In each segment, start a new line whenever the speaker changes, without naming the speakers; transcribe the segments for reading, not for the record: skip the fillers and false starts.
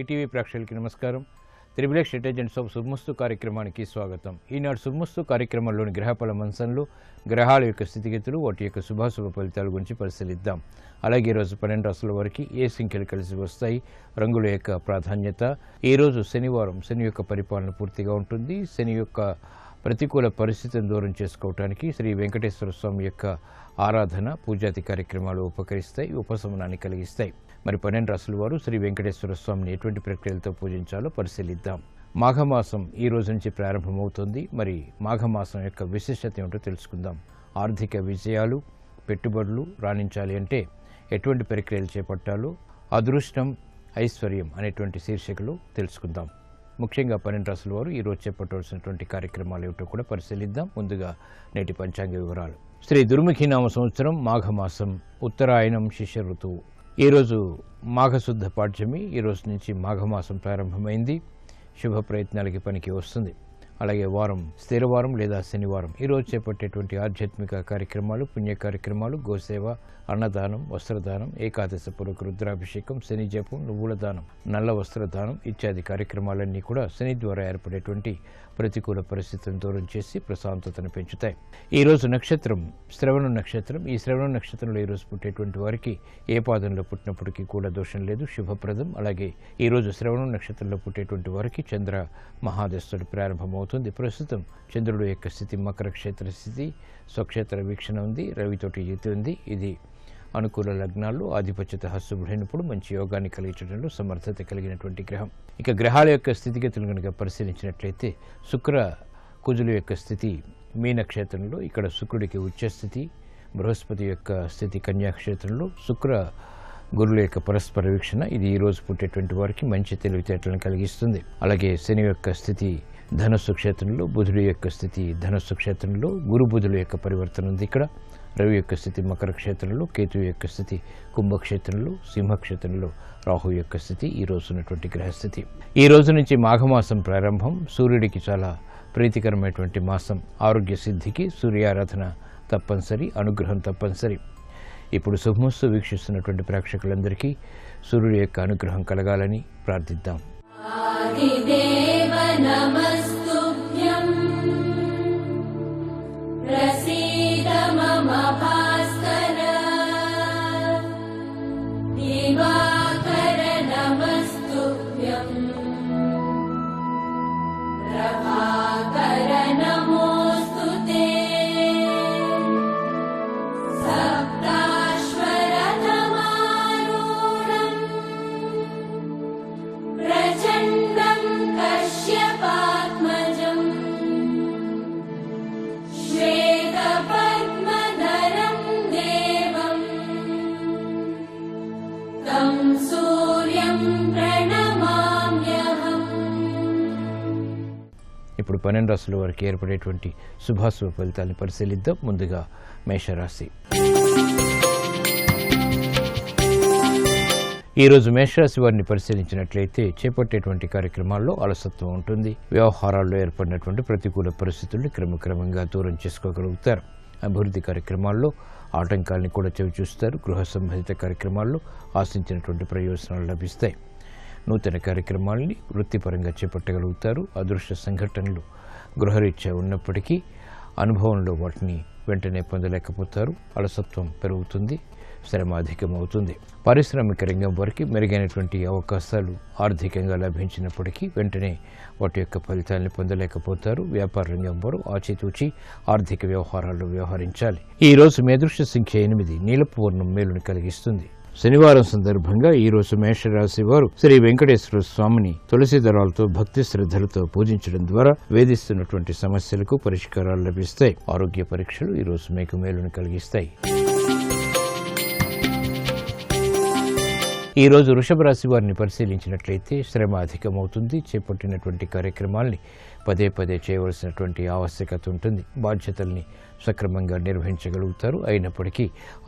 ETV ప్రేక్షకులకి నమస్కారం. Triple X intelligence of శుభమస్తు కార్యక్రమానికి స్వాగతం. ఈనాడు శుభమస్తు కార్యక్రమంలోని గ్రహఫల మంచంలో గ్రహాల యొక్క స్థితిగతులు, వాటి యొక్క శుభాశుభ ఫలితాల గురించి పరిశీలిద్దాం. అలాగే ఈరోజు 12 రాశుల వారికి ఏ సంఖ్యలు కలిసి వస్తాయి, రంగుల యొక్క ప్రాధాన్యత. ఈరోజు శనివారం, శని యొక్క పరిపాలన పూర్తిగా ఉంటుంది. శని యొక్క ప్రతికూల పరిస్థితిని దూరం చేసుకోవటానికి శ్రీ వెంకటేశ్వర స్వామి యొక్క ఆరాధన, పూజాది కార్యక్రమాలు ఉపకరిస్తాయి, ఉపశమనాన్ని కలిగిస్తాయి. మరి 12 రాశుల వారు శ్రీ వెంకటేశ్వర స్వామిని ఎటువంటి ప్రక్రియలతో పూజించాలో పరిశీలిద్దాం. మాఘమాసం ఈ రోజు నుంచి ప్రారంభమవుతుంది. మరి మాఘమాసం యొక్క విశిష్టత ఏమిటో తెలుసుకుందాం. ఆర్థిక విజయాలు, పెట్టుబడులు రాణించాలి అంటే ఎటువంటి ప్రక్రియలు చేపట్టాలో, అదృష్టం, ఐశ్వర్యం అనేటువంటి శీర్షికలు తెలుసుకుందాం. ముఖ్యంగా 12 రాశుల వారు ఈరోజు చేపట్టవలసినటువంటి కార్యక్రమాలు ఏమిటో కూడా పరిశీలిద్దాం. ముందుగా నేటి పంచాంగ వివరాలు. శ్రీ దుర్ముఖినామ సంవత్సరం మాఘమాసం, ఉత్తరాయణం, శిష్య ఋతువు. ఈరోజు మాఘశుద్ధ పాడ్యమి. ఈరోజు నుంచి మాఘమాసం ప్రారంభమైంది. శుభ ప్రయత్నాలకి పనికి వస్తుంది. అలాగే వారం స్థిరవారం లేదా శనివారం. ఈరోజు చేపట్టేటువంటి ఆధ్యాత్మిక కార్యక్రమాలు, పుణ్య కార్యక్రమాలు, గోసేవ, అన్నదానం, వస్త్రదానం, ఏకాదశ పూర్వక రుద్రాభిషేకం, శని జపం, నువ్వుల దానం, నల్ల వస్త్రదానం ఇత్యాది కార్యక్రమాలన్నీ కూడా శని ద్వారా ఏర్పడేటువంటి ప్రతికూల పరిస్థితులను దూరం చేసి ప్రశాంతతను పెంచుతాయి. ఈరోజు నక్షత్రం శ్రవణ నక్షత్రం. ఈ శ్రవణ నక్షత్రంలో ఈరోజు పుట్టేటువంటి వారికి ఏ పాదంలో పుట్టినప్పటికీ కూడా దోషం లేదు, శుభప్రదం. అలాగే ఈరోజు శ్రవణ నక్షత్రంలో పుట్టేటువంటి వారికి చంద్ర మహాదశుడు ప్రారంభమవుతుంది. ప్రస్తుతం చంద్రుడు యొక్క స్థితి మకర క్షేత్ర స్థితి, స్వక్షేత్ర వీక్షణ ఉంది, రవితోటి యుతి ఉంది. ఇది అనుకూల లగ్నాల్లో ఆధిపత్యత హస్సుబడినప్పుడు మంచి యోగాన్ని కలిగించడంలో సమర్థత కలిగినటువంటి గ్రహం. ఇక గ్రహాల యొక్క స్థితిగతులను కనుక పరిశీలించినట్లయితే శుక్ర కుజుల యొక్క స్థితి మీనక్షేత్రంలో, ఇక్కడ శుక్రుడికి ఉచ్చస్థితి. బృహస్పతి యొక్క స్థితి కన్యాక్షేత్రంలో, శుక్ర గురుల యొక్క పరస్పర వీక్షణ. ఇది ఈరోజు పుట్టేటువంటి వారికి మంచి తెలివితేటలను కలిగిస్తుంది. అలాగే శని యొక్క స్థితి ధనస్సు క్షేత్రంలో, బుధుడి యొక్క స్థితి ధనస్సు క్షేత్రంలో, గురు బుధుల యొక్క పరివర్తన ఉంది ఇక్కడ. రవి యొక్క స్థితి మకర క్షేత్రంలో, కేతు యొక్క స్థితి కుంభక్షేత్రంలో, సింహక్షేత్రంలో రాహు యొక్క స్థితి ఈ రోజు ఉన్నటువంటి గ్రహస్థితి. ఈ రోజు నుంచి మాఘమాసం ప్రారంభం. సూర్యుడికి చాలా ప్రీతికరమైనటువంటి మాసం. ఆరోగ్య సిద్ధికి సూర్యారాధన తప్పనిసరి, అనుగ్రహం తప్పనిసరి. ఇప్పుడు శుభమస్తు వీక్షిస్తున్నటువంటి ప్రేక్షకులందరికీ సూర్యుడి యొక్క అనుగ్రహం కలగాలని ప్రార్థిద్దాం. ఇప్పుడు 12 రాశుల వారికి ఏర్పడేటువంటి శుభాశుభ ఫలితాలను పరిశీలిద్దాం. ముందుగా మేషరాశి. ఈరోజు మేషరాశి వారిని పరిశీలించినట్లయితే చేపట్టేటువంటి కార్యక్రమాల్లో అలసత్వం ఉంటుంది. వ్యవహారాల్లో ఏర్పడినటువంటి ప్రతికూల పరిస్థితుల్ని క్రమక్రమంగా దూరం చేసుకోగలుగుతారు. అభివృద్ధి కార్యక్రమాల్లో ఆటంకాలను కూడా చవిచూస్తారు. గృహ సంబంధిత కార్యక్రమాల్లో ఆశించినటువంటి ప్రయోజనాలు లభిస్తాయి. నూతన కార్యక్రమాలని వృత్తిపరంగా చేపట్టగలుగుతారు. అదృష్ట సంఘటనలు గృహరీత్యా ఉన్నప్పటికీ అనుభవంలో వాటిని వెంటనే పొందలేకపోతారు. అలసత్వం పెరుగుతుంది, శ్రమ అధికమవుతుంది. పారిశ్రామిక రంగం వారికి మెరుగైనటువంటి అవకాశాలు ఆర్థికంగా లభించినప్పటికీ వెంటనే వాటి యొక్క ఫలితాలను పొందలేకపోతారు. వ్యాపార రంగం వారు ఆచితూచి ఆర్థిక వ్యవహారాల్లో వ్యవహరించాలి. ఈ రోజు మీ అదృష్ట సంఖ్య 8. నీలపు వర్ణం మేలును కలిగిస్తుంది. శనివారం సందర్భంగా ఈరోజు మేషరాశి వారు శ్రీ వెంకటేశ్వర స్వామిని తులసి దళాలతో భక్తి శ్రద్ధలతో పూజించడం ద్వారా వేధిస్తున్నటువంటి సమస్యలకు పరిష్కారాలు లభిస్తాయి. ఆరోగ్య పరీక్షలు ఈరోజు మీకు మేలును కలిగిస్తాయి. ఈ రోజు వృషభ రాశి వారిని పరిశీలించినట్లయితే శ్రమ అధికమవుతుంది. చేపట్టినటువంటి కార్యక్రమాల్ని పదే పదే చేయవలసినటువంటి ఆవశ్యకత ఉంటుంది. బాధ్యతల్ని సక్రమంగా నిర్వహించగలుగుతారు. అయినప్పటికీ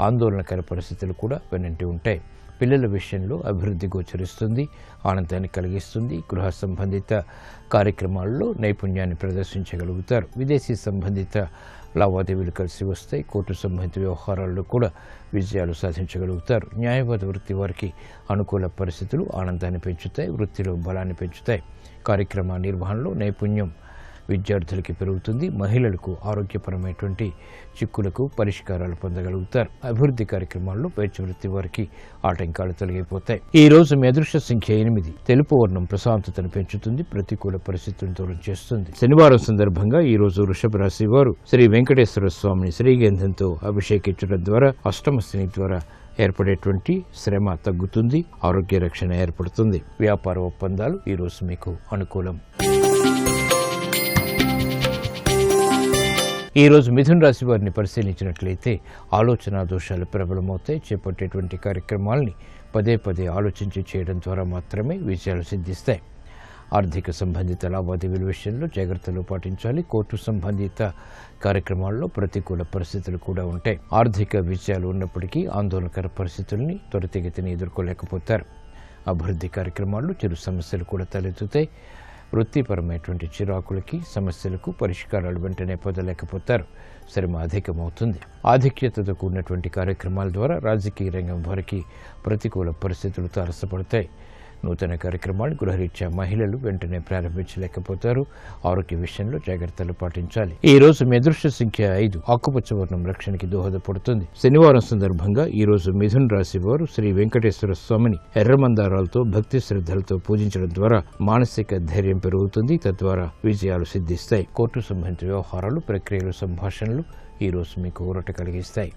ఆందోళనకర పరిస్థితులు కూడా వెనంటి ఉంటాయి. పిల్లల విషయంలో అభివృద్ధి గోచరిస్తుంది, ఆనందాన్ని కలిగిస్తుంది. గృహ సంబంధిత కార్యక్రమాల్లో నైపుణ్యాన్ని ప్రదర్శించగలుగుతారు. విదేశీ సంబంధిత లావాదేవీలు కలిసి వస్తాయి. కోర్టు సంబంధిత వ్యవహారాల్లో కూడా విజయాలు సాధించగలుగుతారు. న్యాయవాద వృత్తి వారికి అనుకూల పరిస్థితులు ఆనందాన్ని పెంచుతాయి, వృత్తిలో బలాన్ని పెంచుతాయి. కార్యక్రమ నిర్వహణలో నైపుణ్యం విద్యార్థులకి పెరుగుతుంది. మహిళలకు ఆరోగ్యపరమైనటువంటి చిక్కులకు పరిష్కారాలు పొందగలుగుతారు. అభివృద్ధి కార్యక్రమాల్లో వైద్య వృత్తి వారికి ఆటంకాలు తొలగిపోతాయి. ఈ రోజు మీ అదృష్ట సంఖ్య 8. తెలుపు వర్ణం ప్రశాంతతను పెంచుతుంది, ప్రతికూల పరిస్థితులను దూరం చేస్తుంది. శనివారం సందర్భంగా ఈ రోజు వృషభ రాశి వారు శ్రీ వెంకటేశ్వర స్వామిని శ్రీగంధంతో అభిషేకించడం ద్వారా అష్టమ శని ద్వారా ఏర్పడేటువంటి శ్రమ తగ్గుతుంది, ఆరోగ్య రక్షణ ఏర్పడుతుంది. వ్యాపార ఒప్పందాలు ఈ రోజు మీకు అనుకూలం. ఈ రోజు మిథున రాశి వారిని పరిశీలించినట్లయితే ఆలోచన దోషాలు ప్రబలమవుతాయి. చేపట్టేటువంటి కార్యక్రమాలని పదే పదే ఆలోచించి చేయడం ద్వారా మాత్రమే విజయాలు సిద్ధిస్తాయి. ఆర్థిక సంబంధిత లావాదేవీల విషయంలో జాగ్రత్తలు పాటించాలి. కోర్టు సంబంధిత కార్యక్రమాల్లో ప్రతికూల పరిస్థితులు కూడా ఉంటాయి. ఆర్థిక విజయాలు ఉన్నప్పటికీ ఆందోళనకర పరిస్థితుల్ని త్వరితగతిని ఎదుర్కోలేకపోతారు. అభివృద్ధి కార్యక్రమాల్లో చిరు సమస్యలు కూడా తలెత్తుతాయి. వృత్తిపరమైనటువంటి చిరాకులకి సమస్యలకు పరిష్కారాలు వెంటనే పొందలేకపోతారు. శ్రమ అధికమవుతుంది. ఆధిక్యతతో కూడినటువంటి కార్యక్రమాల ద్వారా రాజకీయ రంగం వారికి ప్రతికూల పరిస్థితులు తారసపడతాయి. నూతన కార్యక్రమాలు గృహరీత్యా మహిళలు వెంటనే ప్రారంభించలేకపోతారు. ఆరోగ్య విషయంలో జాగ్రత్తలు పాటించాలి. ఈ రోజు మీ అదృష్ట సంఖ్య 5. ఆకుపచ్చ వర్ణం రక్షణకి దోహదపడుతుంది. శనివారం సందర్భంగా ఈ రోజు మిథున రాశి వారు శ్రీ వెంకటేశ్వర స్వామిని ఎర్రమందారాలతో భక్తి శ్రద్ధలతో పూజించడం ద్వారా మానసిక ధైర్యం పెరుగుతుంది. తద్వారా విజయాలు సిద్ధిస్తాయి. కోర్టు సంబంధిత వ్యవహారాలు, ప్రక్రియలు, సంభాషణలు ఈ రోజు మీకు ఊరట కలిగిస్తాయి.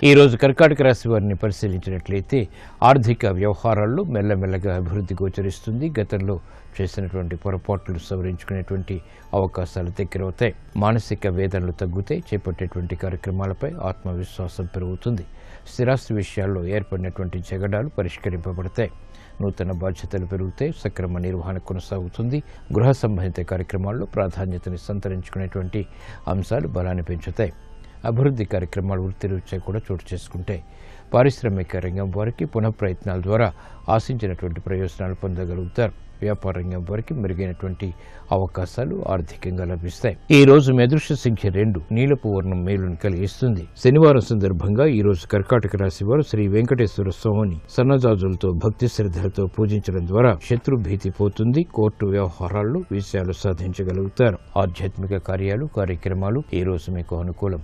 ఈ రోజు కర్కాటక రాశి వారిని పరిశీలించినట్లయితే ఆర్థిక వ్యవహారాల్లో మెల్లమెల్లగా అభివృద్ధి గోచరిస్తుంది. గతంలో చేసినటువంటి పొరపాట్లు సవరించుకునేటువంటి అవకాశాలు దగ్గరవుతాయి. మానసిక వేదనలు తగ్గుతాయి. చేపట్టేటువంటి కార్యక్రమాలపై ఆత్మవిశ్వాసం పెరుగుతుంది. స్థిరాస్తి విషయాల్లో ఏర్పడినటువంటి జగడాలు పరిష్కరింపబడతాయి. నూతన బాధ్యతలు పెరుగుతాయి. సక్రమ నిర్వహణ కొనసాగుతుంది. గృహ సంబంధిత కార్యక్రమాల్లో ప్రాధాన్యతని సంతరించుకునేటువంటి అంశాలు బలాన్ని పెంచుతాయి. అభివృద్ధి కార్యక్రమాలు వృత్తిరీత్యా కూడా చోటు చేసుకుంటాయి. పారిశ్రామిక రంగం వారికి పునఃప్రయత్నాల ద్వారా ఆశించినటువంటి ప్రయోజనాలు పొందగలుగుతారు. వ్యాపార రంగం వారికి మెరుగైనటువంటి అవకాశాలు ఆర్థికంగా లభిస్తాయి. ఈ రోజు మీ అదృష్ట సంఖ్య 2. నీలపు వర్ణం మేలును కలిగిస్తుంది. శనివారం సందర్భంగా ఈ రోజు కర్కాటక రాశి వారు శ్రీ వెంకటేశ్వర స్వామిని సన్నజాజులతో భక్తి శ్రద్ధలతో పూజించడం ద్వారా శత్రు భీతి పోతుంది. కోర్టు వ్యవహారాల్లో విజయాలు సాధించగలుగుతారు. ఆధ్యాత్మిక కార్యక్రమాలు ఈ రోజు మీకు అనుకూలం.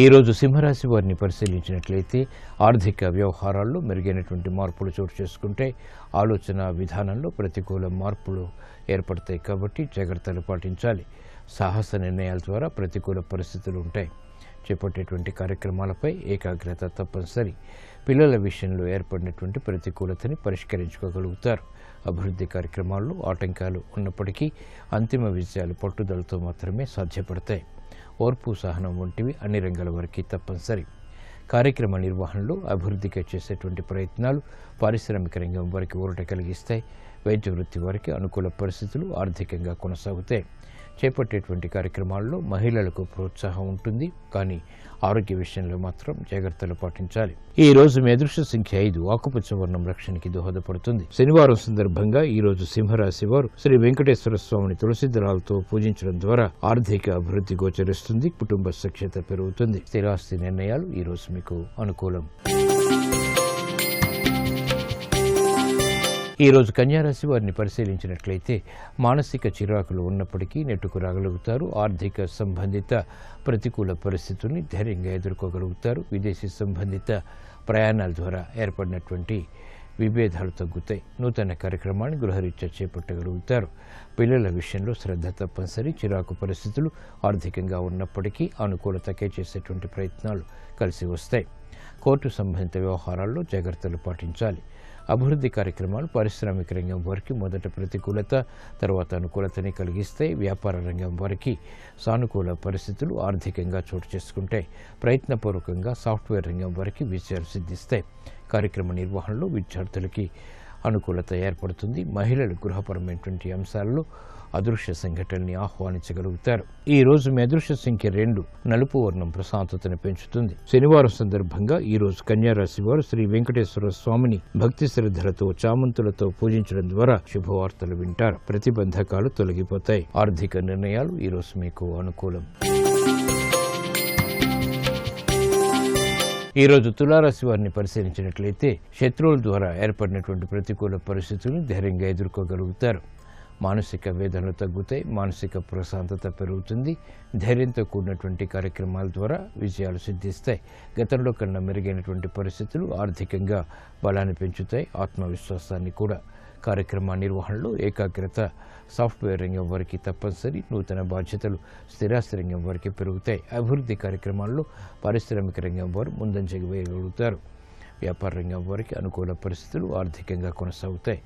ఈ రోజు సింహరాశి వారిని పరిశీలించినట్లయితే ఆర్థిక వ్యవహారాల్లో మెరుగైనటువంటి మార్పులు చోటు చేసుకుంటే ఆలోచన విధానంలో ప్రతికూల మార్పులు ఏర్పడతాయి. కాబట్టి జాగ్రత్తలు పాటించాలి. సాహస నిర్ణయాల ద్వారా ప్రతికూల పరిస్థితులు ఉంటాయి. చేపట్టేటువంటి కార్యక్రమాలపై ఏకాగ్రత తప్పనిసరి. పిల్లల విషయంలో ఏర్పడినటువంటి ప్రతికూలతని పరిష్కరించుకోగలుగుతారు. అభివృద్ధి కార్యక్రమాల్లో ఆటంకాలు ఉన్నప్పటికీ అంతిమ విజయాలు పట్టుదలతో మాత్రమే సాధ్యపడతాయి. ఓర్పు, సహనం వంటివి అన్ని రంగాల వారికి తప్పనిసరి. కార్యక్రమ నిర్వహణలో అభివృద్ధిగా చేసేటువంటి ప్రయత్నాలు పారిశ్రామిక రంగం వారికి ఊరట కలిగిస్తాయి. వైద్య వృత్తి వారికి అనుకూల పరిస్థితులు ఆర్థికంగా కొనసాగుతాయి. చేపట్టేటువంటి కార్యక్రమాల్లో మహిళలకు ప్రోత్సాహం ఉంటుంది. కానీ ఆరోగ్య విషయంలో మాత్రం జాగ్రత్తలు పాటించాలి. ఈ రోజు మీ అదృష్ట సంఖ్య 5. ఆకుపచ్చ వర్ణం రక్షణకి దోహదపడుతుంది. శనివారం సందర్భంగా ఈ రోజు సింహరాశి వారు శ్రీ వెంకటేశ్వర స్వామిని తులసి దళాలతో పూజించడం ద్వారా ఆర్థిక అభివృద్ధి గోచరిస్తుంది. కుటుంబ సఖ్యత పెరుగుతుంది. స్థిరాస్తి నిర్ణయాలు ఈ రోజు మీకు అనుకూలం. ఈ రోజు కన్యారాశి వారిని పరిశీలించినట్లయితే మానసిక చిరాకులు ఉన్నప్పటికీ నెట్టుకు రాగలుగుతారు. ఆర్థిక సంబంధిత ప్రతికూల పరిస్థితుల్ని ధైర్యంగా ఎదుర్కోగలుగుతారు. విదేశీ సంబంధిత ప్రయాణాల ద్వారా ఏర్పడినటువంటి విభేదాలు తగ్గుతాయి. నూతన కార్యక్రమాన్ని గృహరీత్యా చేపట్టగలుగుతారు. పిల్లల విషయంలో శ్రద్ధ తప్పనిసరి. చిరాకు పరిస్థితులు ఆర్థికంగా ఉన్నప్పటికీ అనుకూలతకే చేసేటువంటి ప్రయత్నాలు కలిసి వస్తాయి. కోర్టు సంబంధిత వ్యవహారాల్లో జాగ్రత్తలు పాటించాలి. అభివృద్ధి కార్యక్రమాలు పారిశ్రామిక రంగం వారికి మొదట ప్రతికూలత, తర్వాత అనుకూలతని కలిగిస్తాయి. వ్యాపార రంగం వారికి సానుకూల పరిస్థితులు ఆర్థికంగా చోటు చేసుకుంటాయి. ప్రయత్నపూర్వకంగా సాఫ్ట్వేర్ రంగం వారికి విజయాలు సిద్ధిస్తాయి. కార్యక్రమ నిర్వహణలో విద్యార్థులకి అనుకూలత ఏర్పడుతుంది. మహిళలు గృహపరమైనటువంటి అంశాల్లో అదృశ్య సంఘటనల్ని ఆహ్వానించగలుగుతారు. ఈ రోజు మీ అదృశ్య సంఖ్య 2, నలుపు వర్ణం ప్రశాంతతను పెంచుతుంది. శనివారం సందర్భంగా ఈ రోజు కన్యా రాశి వారు శ్రీ వెంకటేశ్వర స్వామిని భక్తి శ్రద్ధలతో చామంతులతో పూజించడం ద్వారా శుభవార్తలు వింటారు. ప్రతిబంధకాలు తొలగిపోతాయి. ఆర్థిక నిర్ణయాలు ఈ రోజు మీకు అనుకూలం. ఈ రోజు తులారాశి వారిని పరిశీలించినట్లయితే శత్రువుల ద్వారా ఏర్పడినటువంటి ప్రతికూల పరిస్థితులను ధైర్యంగా ఎదుర్కోగలుగుతారు. మానసిక వేదనలు తగ్గుతాయి. మానసిక ప్రశాంతత పెరుగుతుంది. ధైర్యంతో కూడినటువంటి కార్యక్రమాల ద్వారా విజయాలు సిద్ధిస్తాయి. గతంలో కన్నా మెరుగైనటువంటి పరిస్థితులు ఆర్థికంగా బలాన్ని పెంచుతాయి. ఆత్మవిశ్వాసాన్ని కూడా. కార్యక్రమ నిర్వహణలో ఏకాగ్రత సాఫ్ట్వేర్ రంగం వారికి తప్పనిసరి. నూతన బాధ్యతలు స్థిరాస్తి రంగం వారికి పెరుగుతాయి. అభివృద్ధి కార్యక్రమాల్లో పారిశ్రామిక రంగం వారు ముందంజకు వేయగలుగుతారు. వ్యాపార రంగం వారికి అనుకూల పరిస్థితులు ఆర్థికంగా కొనసాగుతాయి.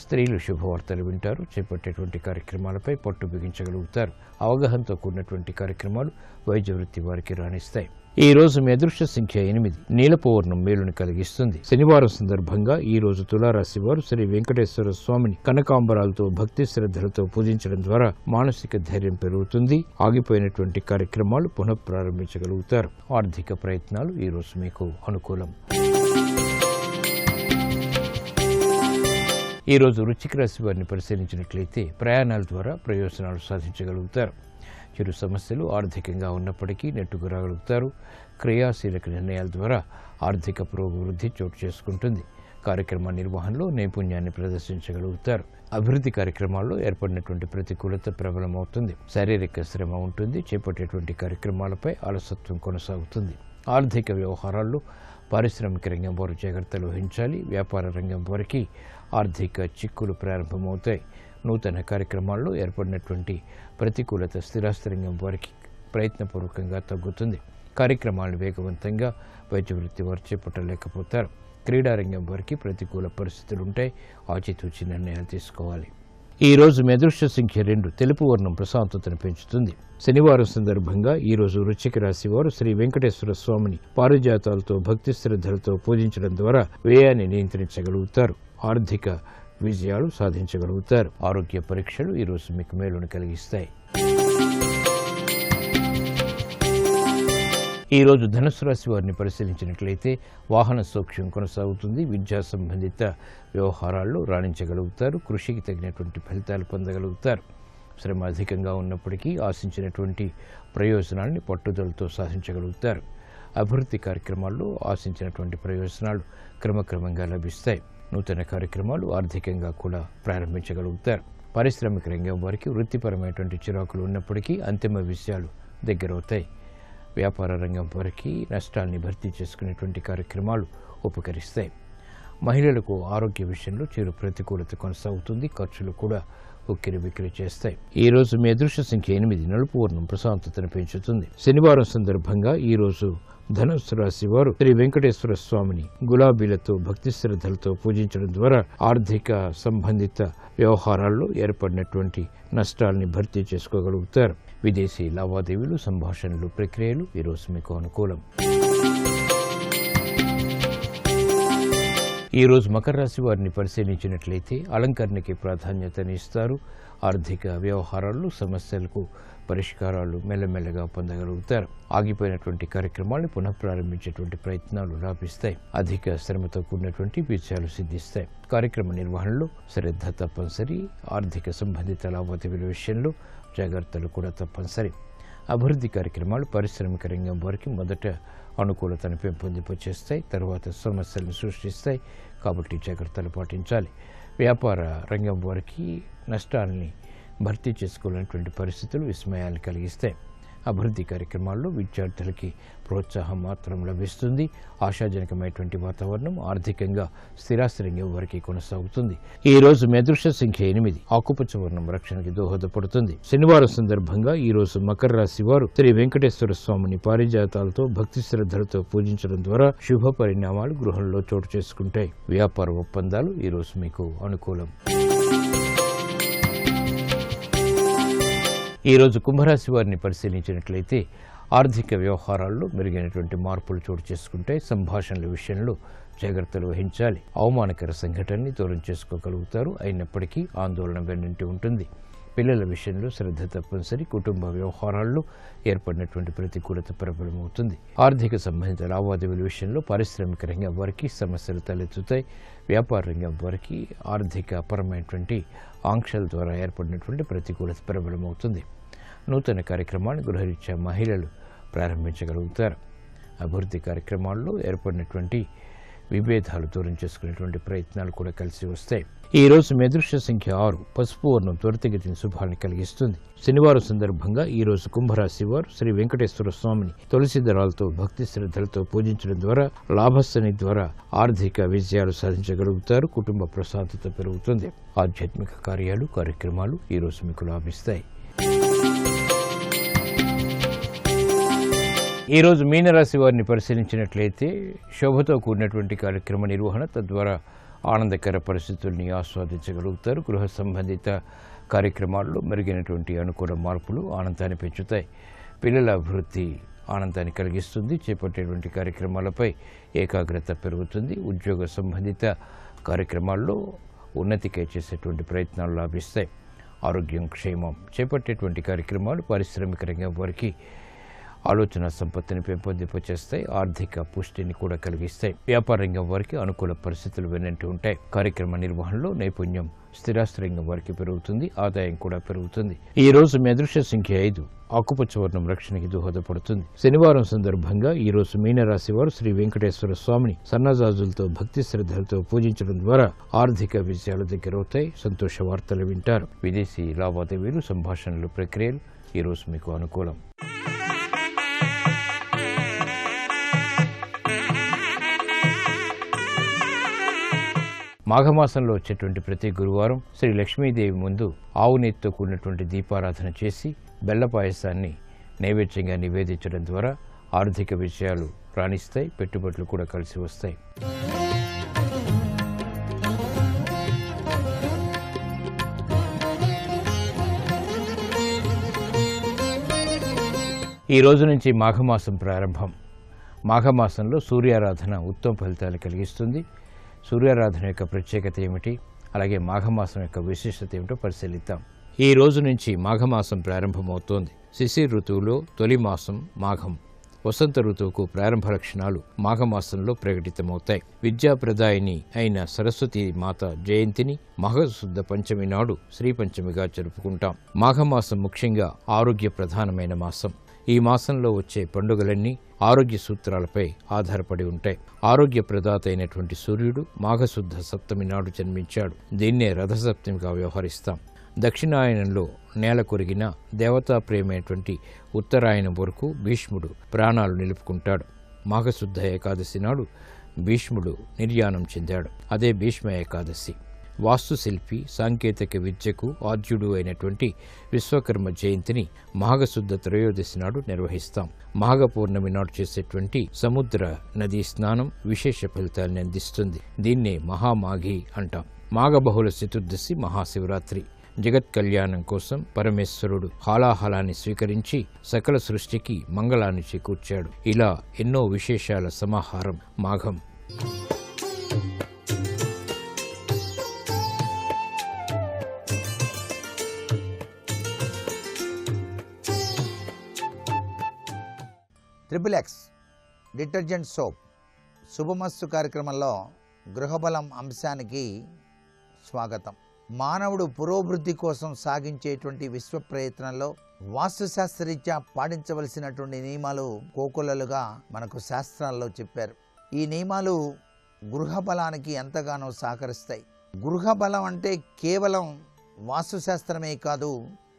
స్త్రీలు శుభవార్తలు వింటారు. చేపట్టేటువంటి కార్యక్రమాలపై పట్టు బిగించగలుగుతారు. అవగాహనతో కూడినటువంటి కార్యక్రమాలు వైద్య వృత్తి వారికి రాణిస్తాయి. ఈ రోజు మీ అదృష్ట సంఖ్య 8, నీలపు వర్ణం మేలుని కలిగిస్తుంది. శనివారం సందర్భంగా ఈ రోజు తులారాశి వారు శ్రీ వెంకటేశ్వర స్వామిని కనకాంబరాలతో భక్తి శ్రద్ధలతో పూజించడం ద్వారా మానసిక ధైర్యం పెరుగుతుంది. ఆగిపోయినటువంటి కార్యక్రమాలు పునఃప్రారంభించగలుగుతారు. ఆర్థిక ప్రయత్నాలు ఈ రోజు మీకు అనుకూలం. ఈ రోజు వృశ్చిక రాశి వారిని పరిశీలించినట్లయితే ప్రయాణాల ద్వారా ప్రయోజనాలు సాధించగలుగుతారు. చిరు సమస్యలు ఆర్థికంగా ఉన్నప్పటికీ నెట్టుకు రాగలుగుతారు. క్రియాశీలక నిర్ణయాల ద్వారా ఆర్థిక పురోభివృద్ధి చోటు చేసుకుంటుంది. కార్యక్రమ నిర్వహణలో నైపుణ్యాన్ని ప్రదర్శించగలుగుతారు. అభివృద్ధి కార్యక్రమాల్లో ఏర్పడినటువంటి ప్రతికూలత ప్రబలమవుతుంది. శారీరక శ్రమ ఉంటుంది. చేపట్టేటువంటి కార్యక్రమాలపై అలసత్వం కొనసాగుతుంది. ఆర్థిక వ్యవహారాల్లో పారిశ్రామిక రంగం వారు జాగ్రత్తలు వహించాలి. వ్యాపార రంగం వారికి ఆర్థిక చిక్కులు ప్రారంభమవుతాయి. నూతన కార్యక్రమాల్లో ఏర్పడినటువంటి ప్రతికూలత స్థిరాస్తి రంగం వారికి ప్రయత్నపూర్వకంగా తగ్గుతుంది. కార్యక్రమాలను వేగవంతంగా వైద్య వృత్తి వారు చేపట్టలేకపోతారు. క్రీడారంగం వారికి ప్రతికూల పరిస్థితులుంటాయి. ఆచితూచి నిర్ణయాలు తీసుకోవాలి. ఈ రోజు మీ అదృష్ట సంఖ్య 2, తెలుపు వర్ణం ప్రశాంతతను పెంచుతుంది. శనివారం సందర్భంగా ఈ రోజు వృశ్చిక రాశి వారు శ్రీ వెంకటేశ్వర స్వామిని పారిజాతాలతో భక్తి శ్రద్ధలతో పూజించడం ద్వారా వ్యయాన్ని నియంత్రించగలుగుతారు. ఆర్థిక విజయాలు సాధించగలుగుతారు. ఆరోగ్య పరీక్షలు ఈ రోజు మీకు మేలును కలిగిస్తాయి. ఈ రోజు ధనుసు రాశి వారిని పరిశీలించినట్లయితే వాహన సౌఖ్యం కొనసాగుతుంది. విద్యా సంబంధిత వ్యవహారాల్లో రాణించగలుగుతారు. కృషికి తగినటువంటి ఫలితాలు పొందగలుగుతారు. శ్రమ అధికంగా ఉన్నప్పటికీ ఆశించినటువంటి ప్రయోజనాన్ని పట్టుదలతో సాధించగలుగుతారు. అభివృద్ధి కార్యక్రమాల్లో ఆశించినటువంటి ప్రయోజనాలు క్రమక్రమంగా లభిస్తాయి. నూతన కార్యక్రమాలు ఆర్థికంగా కూడా ప్రారంభించగలుగుతారు. పారిశ్రామిక రంగం వారికి వృత్తిపరమైనటువంటి చిరాకులు ఉన్నప్పటికీ అంతిమ విషయాలు దగ్గరవుతాయి. వ్యాపార రంగం వారికి నష్టాల్ని భర్తీ చేసుకునేటువంటి కార్యక్రమాలు ఉపకరిస్తాయి. మహిళలకు ఆరోగ్య విషయంలో చిరు ప్రతికూలత కొనసాగుతుంది. ఖర్చులు కూడా ఉక్కిరి బిక్కిరి చేస్తాయి. ఈ రోజు మీ అదృష్ట సంఖ్య 8, నలుపు వర్ణం ప్రశాంతతను పెంచుతుంది. శనివారం సందర్భంగా ఈ రోజు ధనుస్సు రాశి వారు శ్రీ వెంకటేశ్వర స్వామిని గులాబీలతో భక్తి శ్రద్ధలతో పూజించడం ద్వారా ఆర్థిక సంబంధిత వ్యవహారాల్లో ఏర్పడినటువంటి నష్టాల్ని భర్తీ చేసుకోగలుగుతారు. విదేశీ లావాదేవీలు, సంభాషణలు, ప్రక్రియలు ఈరోజు మీకు అనుకూలం. ఈరోజు మకర రాశి వారిని పరిశీలించినట్లయితే అలంకరణకి ప్రాధాన్యతనిస్తారు. ఆర్థిక వ్యవహారాల్లో సమస్యలకు పరిష్కారాలు మెల్లమెల్లగా పొందగలుగుతారు. ఆగిపోయినటువంటి కార్యక్రమాలను పునఃప్రారంభించేటువంటి ప్రయత్నాలు లాభిస్తాయి. అధిక శ్రమతో కూడినటువంటి విజయాలు సిద్ధిస్తాయి. కార్యక్రమ నిర్వహణలో శ్రద్ధ తప్పనిసరి. ఆర్థిక సంబంధిత లావాదేవీల విషయంలో జాగ్రత్తలు కూడా తప్పనిసరి. అభివృద్ధి కార్యక్రమాలు పారిశ్రామిక రంగం వారికి మొదట అనుకూలతను పెంపొందింపచేస్తాయి, తర్వాత సమస్యలను సృష్టిస్తాయి. కాబట్టి జాగ్రత్తలు పాటించాలి. వ్యాపార రంగం వారికి నష్టాలని భర్తీ చేసుకోలేనటువంటి పరిస్థితులు విస్మయాన్ని కలిగిస్తాయి. అభివృద్ధి కార్యక్రమాల్లో విద్యార్థులకి ప్రోత్సాహం మాత్రం లభిస్తుంది. ఆశాజనకమైనటువంటి వాతావరణం ఆర్థికంగా స్థిరాస్తి రంగం వారికి కొనసాగుతుంది. ఈ రోజు మీ అదృష్ట సంఖ్య 8, ఆకుపచ్చ వర్ణం రక్షణకి దోహదపడుతుంది. శనివారం సందర్భంగా ఈ రోజు మకర రాశి వారు శ్రీ వెంకటేశ్వర స్వామిని పారిజాతాలతో భక్తి శ్రద్ధలతో పూజించడం ద్వారా శుభ పరిణామాలు గృహంలో చోటు చేసుకుంటాయి. వ్యాపార ఒప్పందాలు ఈ రోజు మీకు అనుకూలం. ఈరోజు కుంభరాశి వారిని పరిశీలించినట్లయితే ఆర్థిక వ్యవహారాల్లో మెరుగైనటువంటి మార్పులు చోటు చేసుకుంటే సంభాషణల విషయంలో జాగ్రత్తలు వహించాలి. అవమానకర సంఘటనని దూరం చేసుకోగలుగుతారు. అయినప్పటికీ ఆందోళన వెన్నంటి ఉంటుంది. పిల్లల విషయంలో శ్రద్ధ తప్పనిసరి. కుటుంబ వ్యవహారాల్లో ఏర్పడినటువంటి ప్రతికూలత ప్రబలమవుతుంది. ఆర్థిక సంబంధిత లావాదేవీల విషయంలో పారిశ్రామిక రంగం వారికి సమస్యలు తలెత్తుతాయి. వ్యాపార రంగం వారికి ఆర్థిక పరమైనటువంటి ఆంక్షల ద్వారా ఏర్పడినటువంటి ప్రతికూలత ప్రబలమవుతుంది. నూతన కార్యక్రమాన్ని గృహరీత్యా మహిళలు ప్రారంభించగలుగుతారు. అభివృద్ధి కార్యక్రమాల్లో ఏర్పడినటువంటి విభేదాలు దూరం చేసుకునేటువంటి ప్రయత్నాలు కూడా కలిసి వస్తాయి. ఈ రోజు మీ అదృష్ట సంఖ్య 6. పసుపు వర్ణం త్వరితగతిన శుభాన్ని కలిగిస్తుంది. శనివారం సందర్భంగా ఈ రోజు కుంభరాశి వారు శ్రీ వెంకటేశ్వర స్వామిని తులసి దళాలతో భక్తి శ్రద్ధలతో పూజించడం ద్వారా లాభస్థని ద్వారా ఆర్థిక విజయాలు సాధించగలుగుతారు. కుటుంబ ప్రశాంతత పెరుగుతుంది. ఆధ్యాత్మిక కార్యక్రమాలు ఈ రోజు మీకు లాభిస్తాయి. ఈ రోజు మీనరాశి వారిని పరిశీలించినట్లయితే శోభతో కూడినటువంటి కార్యక్రమ నిర్వహణ, తద్వారా ఆనందకర పరిస్థితుల్ని ఆస్వాదించగలుగుతారు. గృహ సంబంధిత కార్యక్రమాల్లో మెరుగైనటువంటి అనుకూల మార్పులు ఆనందాన్ని పెంచుతాయి. పిల్లల అభివృద్ధి ఆనందాన్ని కలిగిస్తుంది. చేపట్టేటువంటి కార్యక్రమాలపై ఏకాగ్రత పెరుగుతుంది. ఉద్యోగ సంబంధిత కార్యక్రమాల్లో ఉన్నతికై చేసేటువంటి ప్రయత్నాలు లాభిస్తాయి. ఆరోగ్యం క్షేమం. చేపట్టేటువంటి కార్యక్రమాలు పారిశ్రామిక రంగం వారికి ఆలోచన సంపత్తిని పెంపొందింపచేస్తాయి. ఆర్థిక పుష్టిని కూడా కలిగిస్తాయి. వ్యాపార రంగం వారికి అనుకూల పరిస్థితులు వెన్నంటి ఉంటాయి. కార్యక్రమ నిర్వహణలో నైపుణ్యం స్థిరాస్తి రంగం వారికి పెరుగుతుంది. ఆదాయం కూడా పెరుగుతుంది. ఈ రోజు మీ అదృష్ట సంఖ్య 5. ఆకుపచ్చ వర్ణం రక్షణకి దోహదపడుతుంది. శనివారం సందర్భంగా ఈ రోజు మీనరాశి వారు శ్రీ వెంకటేశ్వర స్వామిని సన్నజాజులతో భక్తి శ్రద్ధలతో పూజించడం ద్వారా ఆర్థిక విజయాలు దగ్గరవుతాయి. సంతోష వార్తలు వింటారు. విదేశీ లావాదేవీలు, సంభాషణలు, ప్రక్రియలు ఈ రోజు మీకు అనుకూలం. మాఘమాసంలో వచ్చేటువంటి ప్రతి గురువారం శ్రీ లక్ష్మీదేవి ముందు ఆవు నెయ్యితో కూడినటువంటి దీపారాధన చేసి బెల్ల పాయసాన్ని నైవేద్యంగా నివేదించడం ద్వారా ఆర్థిక విషయాలు రాణిస్తాయి. పెట్టుబడులు కూడా కలిసి వస్తాయి. ఈ రోజు నుంచి మాఘమాసం ప్రారంభం. మాఘమాసంలో సూర్యారాధన ఉత్తమ ఫలితాలు కలిగిస్తుంది. సూర్యారాధన యొక్క ప్రత్యేకత ఏమిటి, అలాగే మాఘమాసం యొక్క విశిష్టత ఏమిటో పరిశీలిద్దాం. ఈ రోజు నుంచి మాఘమాసం ప్రారంభమవుతోంది. శిశిర ఋతువులో తొలి మాసం మాఘం. వసంత ఋతువుకు ప్రారంభ లక్షణాలు మాఘమాసంలో ప్రకటితమవుతాయి. విద్యాప్రదాయిని అయిన సరస్వతి మాత జయంతిని మాఘశుద్ధ పంచమి నాడు శ్రీ పంచమిగా జరుపుకుంటాం. మాఘమాసం ముఖ్యంగా ఆరోగ్య ప్రధానమైన మాసం. ఈ మాసంలో వచ్చే పండుగలన్నీ ఆరోగ్య సూత్రాలపై ఆధారపడి ఉంటాయి. ఆరోగ్య ప్రదాత అయినటువంటి సూర్యుడు మాఘశుద్ధ సప్తమి నాడు జన్మించాడు. దీన్నే రథసప్తమిగా వ్యవహరిస్తాం. దక్షిణాయనంలో నేల కొరిగిన దేవతాప్రియమైనటువంటి ఉత్తరాయణం వరకు భీష్ముడు ప్రాణాలు నిలుపుకుంటాడు. మాఘశుద్ధ ఏకాదశి నాడు భీష్ముడు నిర్యాణం చెందాడు. అదే భీష్మ ఏకాదశి. వాస్తుశిల్పి, సాంకేతిక విద్యకు ఆద్యుడు అయినటువంటి విశ్వకర్మ జయంతిని మాఘశుద్ధ త్రయోదశి నాడు నిర్వహిస్తాం. మాఘ పౌర్ణమి నాడు చేసేటువంటి సముద్ర నదీ స్నానం విశేష ఫలితాన్ని అందిస్తుంది. దీన్నే మహామాఘి అంటాం. మాఘ బహుళ చతుర్దశి మహాశివరాత్రి. జగత్ కళ్యాణం కోసం పరమేశ్వరుడు హాలాహలాన్ని స్వీకరించి సకల సృష్టికి మంగళాన్ని చేకూర్చాడు. ఇలా ఎన్నో విశేషాల సమాహారం మాఘం.
XXX డిటర్జెంట్ సోప్ శుభమస్తు కార్యక్రమంలో గృహబలం అంశానికి స్వాగతం. మానవుడు పురోభివృద్ధి కోసం సాగించేటువంటి విశ్వ ప్రయత్నంలో వాస్తుశాస్త్రరీత్యా పాటించవలసినటువంటి నియమాలు కోకొల్లలుగా మనకు శాస్త్రాల్లో చెప్పారు. ఈ నియమాలు గృహబలానికి ఎంతగానో సహకరిస్తాయి. గృహబలం అంటే కేవలం వాస్తుశాస్త్రమే కాదు,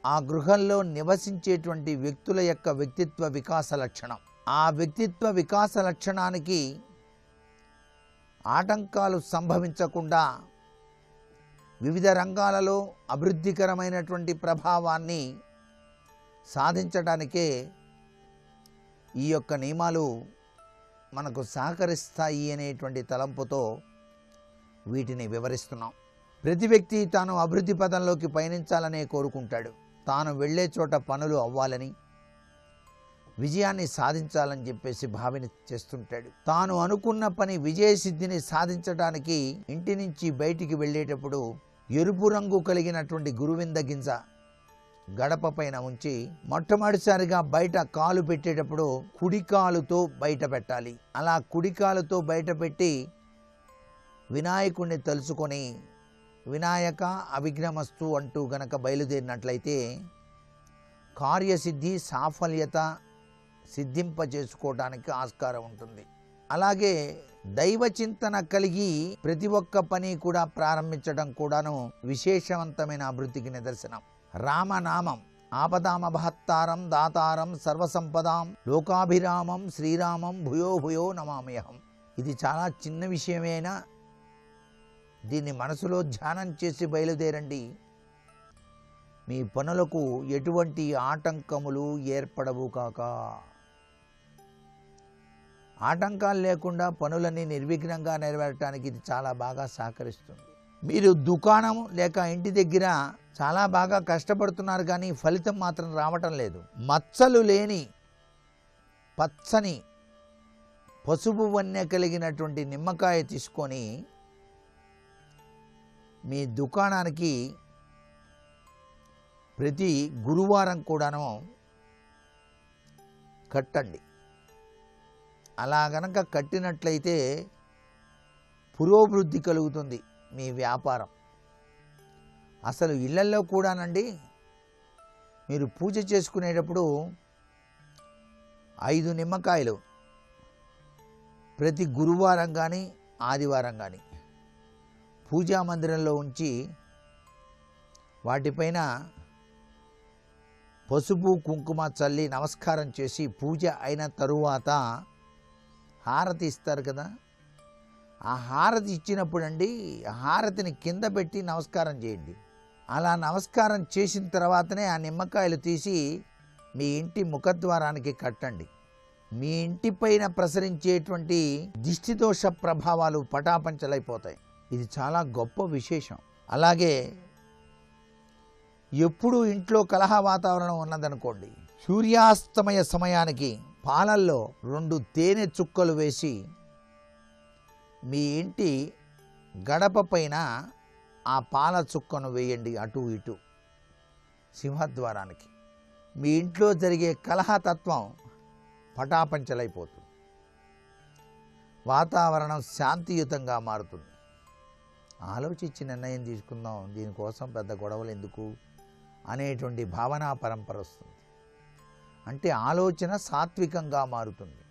ఆ గృహంలో నివసించేటువంటి వ్యక్తుల యొక్క వ్యక్తిత్వ వికాస లక్షణం. ఆ వ్యక్తిత్వ వికాస లక్షణానికి ఆటంకాలు సంభవించకుండా వివిధ రంగాలలో అభివృద్ధికరమైనటువంటి ప్రభావాన్ని సాధించడానికే ఈ యొక్క నియమాలు మనకు సహకరిస్తాయి అనేటువంటి తలంపుతో వీటిని వివరిస్తున్నాం. ప్రతి వ్యక్తి తాను అభివృద్ధి పదంలోకి పయనించాలనే కోరుకుంటాడు. తాను వెళ్ళే చోట పనులు అవ్వాలని, విజయాన్ని సాధించాలని చెప్పేసి భావన చేస్తుంటాడు. తాను అనుకున్న పని విజయసిద్ధిని సాధించడానికి ఇంటి నుంచి బయటికి వెళ్ళేటప్పుడు ఎరుపు రంగు కలిగినటువంటి గురువింద గింజ గడప పైన ఉంచి మొట్టమొదటిసారిగా బయట కాలు పెట్టేటప్పుడు కుడికాలుతో బయట పెట్టాలి. అలా కుడికాలుతో బయట పెట్టి వినాయకుడిని తలుచుకొని వినాయక అవిఘ్నమస్తు అంటూ గనక బయలుదేరినట్లయితే కార్యసిద్ధి సాఫల్యత సిద్ధింపజేసుకోవడానికి ఆస్కారం ఉంటుంది. అలాగే దైవ చింతన కలిగి ప్రతి ఒక్క పని కూడా ప్రారంభించడం కూడాను విశేషవంతమైన అభివృద్ధికి నిదర్శనం. రామనామం ఆపదామభహత్తారం దాతారం సర్వసంపదాం లోకాభిరామం శ్రీరామం భూయో భూయో నమామ్యహం. ఇది చాలా చిన్న విషయమేనా, దీన్ని మనసులో ధ్యానం చేసి బయలుదేరండి. మీ పనులకు ఎటువంటి ఆటంకములు ఏర్పడవు కాక. ఆటంకాలు లేకుండా పనులన్నీ నిర్విఘ్నంగా నెరవేరటానికి ఇది చాలా బాగా సహకరిస్తుంది. మీరు దుకాణం లేక ఇంటి దగ్గర చాలా బాగా కష్టపడుతున్నారు కానీ ఫలితం మాత్రం రావటం లేదు. మచ్చలు లేని పచ్చని పసుపు వన్నె కలిగినటువంటి నిమ్మకాయ తీసుకొని మీ దుకాణానికి ప్రతి గురువారం కూడాను కట్టండి. అలా గనక కట్టినట్లయితే పురోభివృద్ధి కలుగుతుంది మీ వ్యాపారం. అసలు ఇళ్లల్లో కూడానండి మీరు పూజ చేసుకునేటప్పుడు 5 నిమ్మకాయలు ప్రతి గురువారం కానీ ఆదివారం కానీ పూజా మందిరంలో ఉంచి వాటిపైన పసుపు కుంకుమ చల్లి నమస్కారం చేసి పూజ అయిన తరువాత హారతి ఇస్తారు కదా, ఆ హారతి ఇచ్చినప్పుడు హారతిని కింద పెట్టి నమస్కారం చేయండి. అలా నమస్కారం చేసిన తర్వాతనే ఆ నిమ్మకాయలు తీసి మీ ఇంటి ముఖద్వారానికి కట్టండి. మీ ఇంటి పైన ప్రసరించేటువంటి దిష్టిదోష ప్రభావాలు పటాపంచలైపోతాయి. ఇది చాలా గొప్ప విశేషం. అలాగే ఎప్పుడు ఇంట్లో కలహ వాతావరణం ఉన్నదనుకోండి, సూర్యాస్తమయ సమయానికి పాలల్లో 2 తేనె చుక్కలు వేసి మీ ఇంటి గడప పైన ఆ పాల చుక్కను వేయండి అటు ఇటు సింహద్వారానికి. మీ ఇంట్లో జరిగే కలహతత్వం పటాపంచలైపోతుంది. వాతావరణం శాంతియుతంగా మారుతుంది. ఆలోచించి నిర్ణయం తీసుకుందాం, దీనికోసం పెద్ద గొడవలు ఎందుకు అనేటువంటి భావనా పరంపర వస్తుంది. అంటే ఆలోచన సాత్వికంగా మారుతుంది,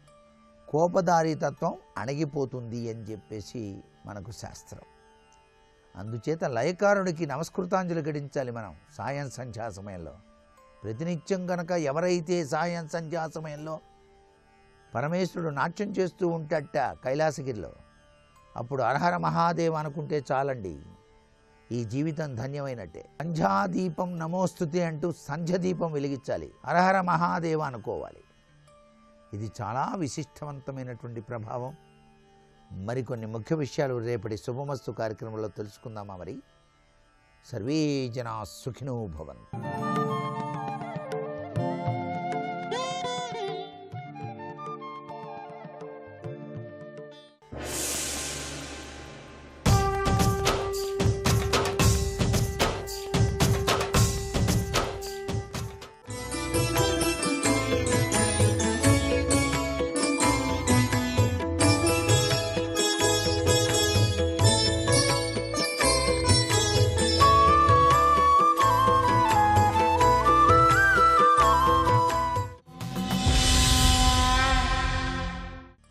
కోపదారీతత్వం అణగిపోతుంది అని చెప్పేసి మనకు శాస్త్రం. అందుచేత లయకారుడికి నమస్కృతాంజలి గడించాలి మనం సాయం సంధ్యా సమయంలో. ప్రతినిత్యం కనుక ఎవరైతే సాయం సంధ్యా సమయంలో పరమేశ్వరుడు నాట్యం చేస్తూ ఉంటాడట కైలాసగిరిలో, అప్పుడు హరహర మహాదేవ్ అనుకుంటే చాలండి, ఈ జీవితం ధన్యమైనట్టే. సంధ్యాదీపం నమోస్తుతే అంటూ సంధ్య దీపం వెలిగించాలి, హరహర మహాదేవ అనుకోవాలి. ఇది చాలా విశిష్టవంతమైనటువంటి ప్రభావం. మరికొన్ని ముఖ్య విషయాలు రేపటి శుభమస్తు కార్యక్రమంలో తెలుసుకుందామా మరి. సర్వే జనా సుఖినో భవంతు.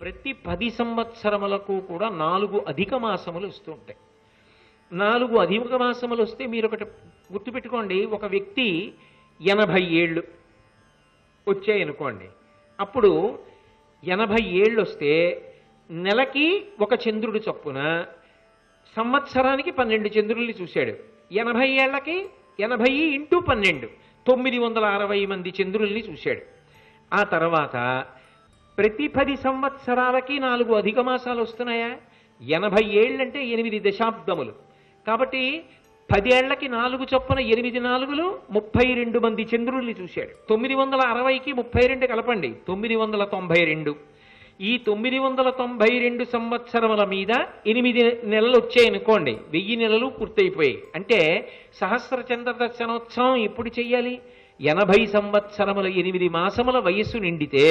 ప్రతి 10 సంవత్సరములకు కూడా 4 అధిక మాసములు వస్తుంటాయి. 4 అధిక మాసములు వస్తే మీరు ఒకటి గుర్తుపెట్టుకోండి, ఒక వ్యక్తి 80 ఏళ్ళు వచ్చాయనుకోండి, అప్పుడు 80 ఏళ్ళు వస్తే నెలకి ఒక చంద్రుడి చొప్పున సంవత్సరానికి 12 చంద్రుల్ని చూశాడు. 80 ఏళ్లకి 80 × 12 960 మంది చంద్రుల్ని చూశాడు. ఆ తర్వాత ప్రతి 10 సంవత్సరాలకి 4 అధిక మాసాలు వస్తున్నాయా? 80 ఏళ్ళంటే 8 దశాబ్దములు. కాబట్టి 10 ఏళ్లకి 4 చొప్పున 8 నాలుగులు 32 మంది చంద్రుల్ని చూశాడు. 960కి 32 కలపండి, 992. ఈ 992 సంవత్సరముల మీద 8 నెలలు వచ్చాయనుకోండి, 1000 నెలలు పూర్తయిపోయాయి. అంటే సహస్ర చంద్ర దర్శనోత్సవం ఎప్పుడు చెయ్యాలి? 80 సంవత్సరముల 8 మాసముల వయస్సు నిండితే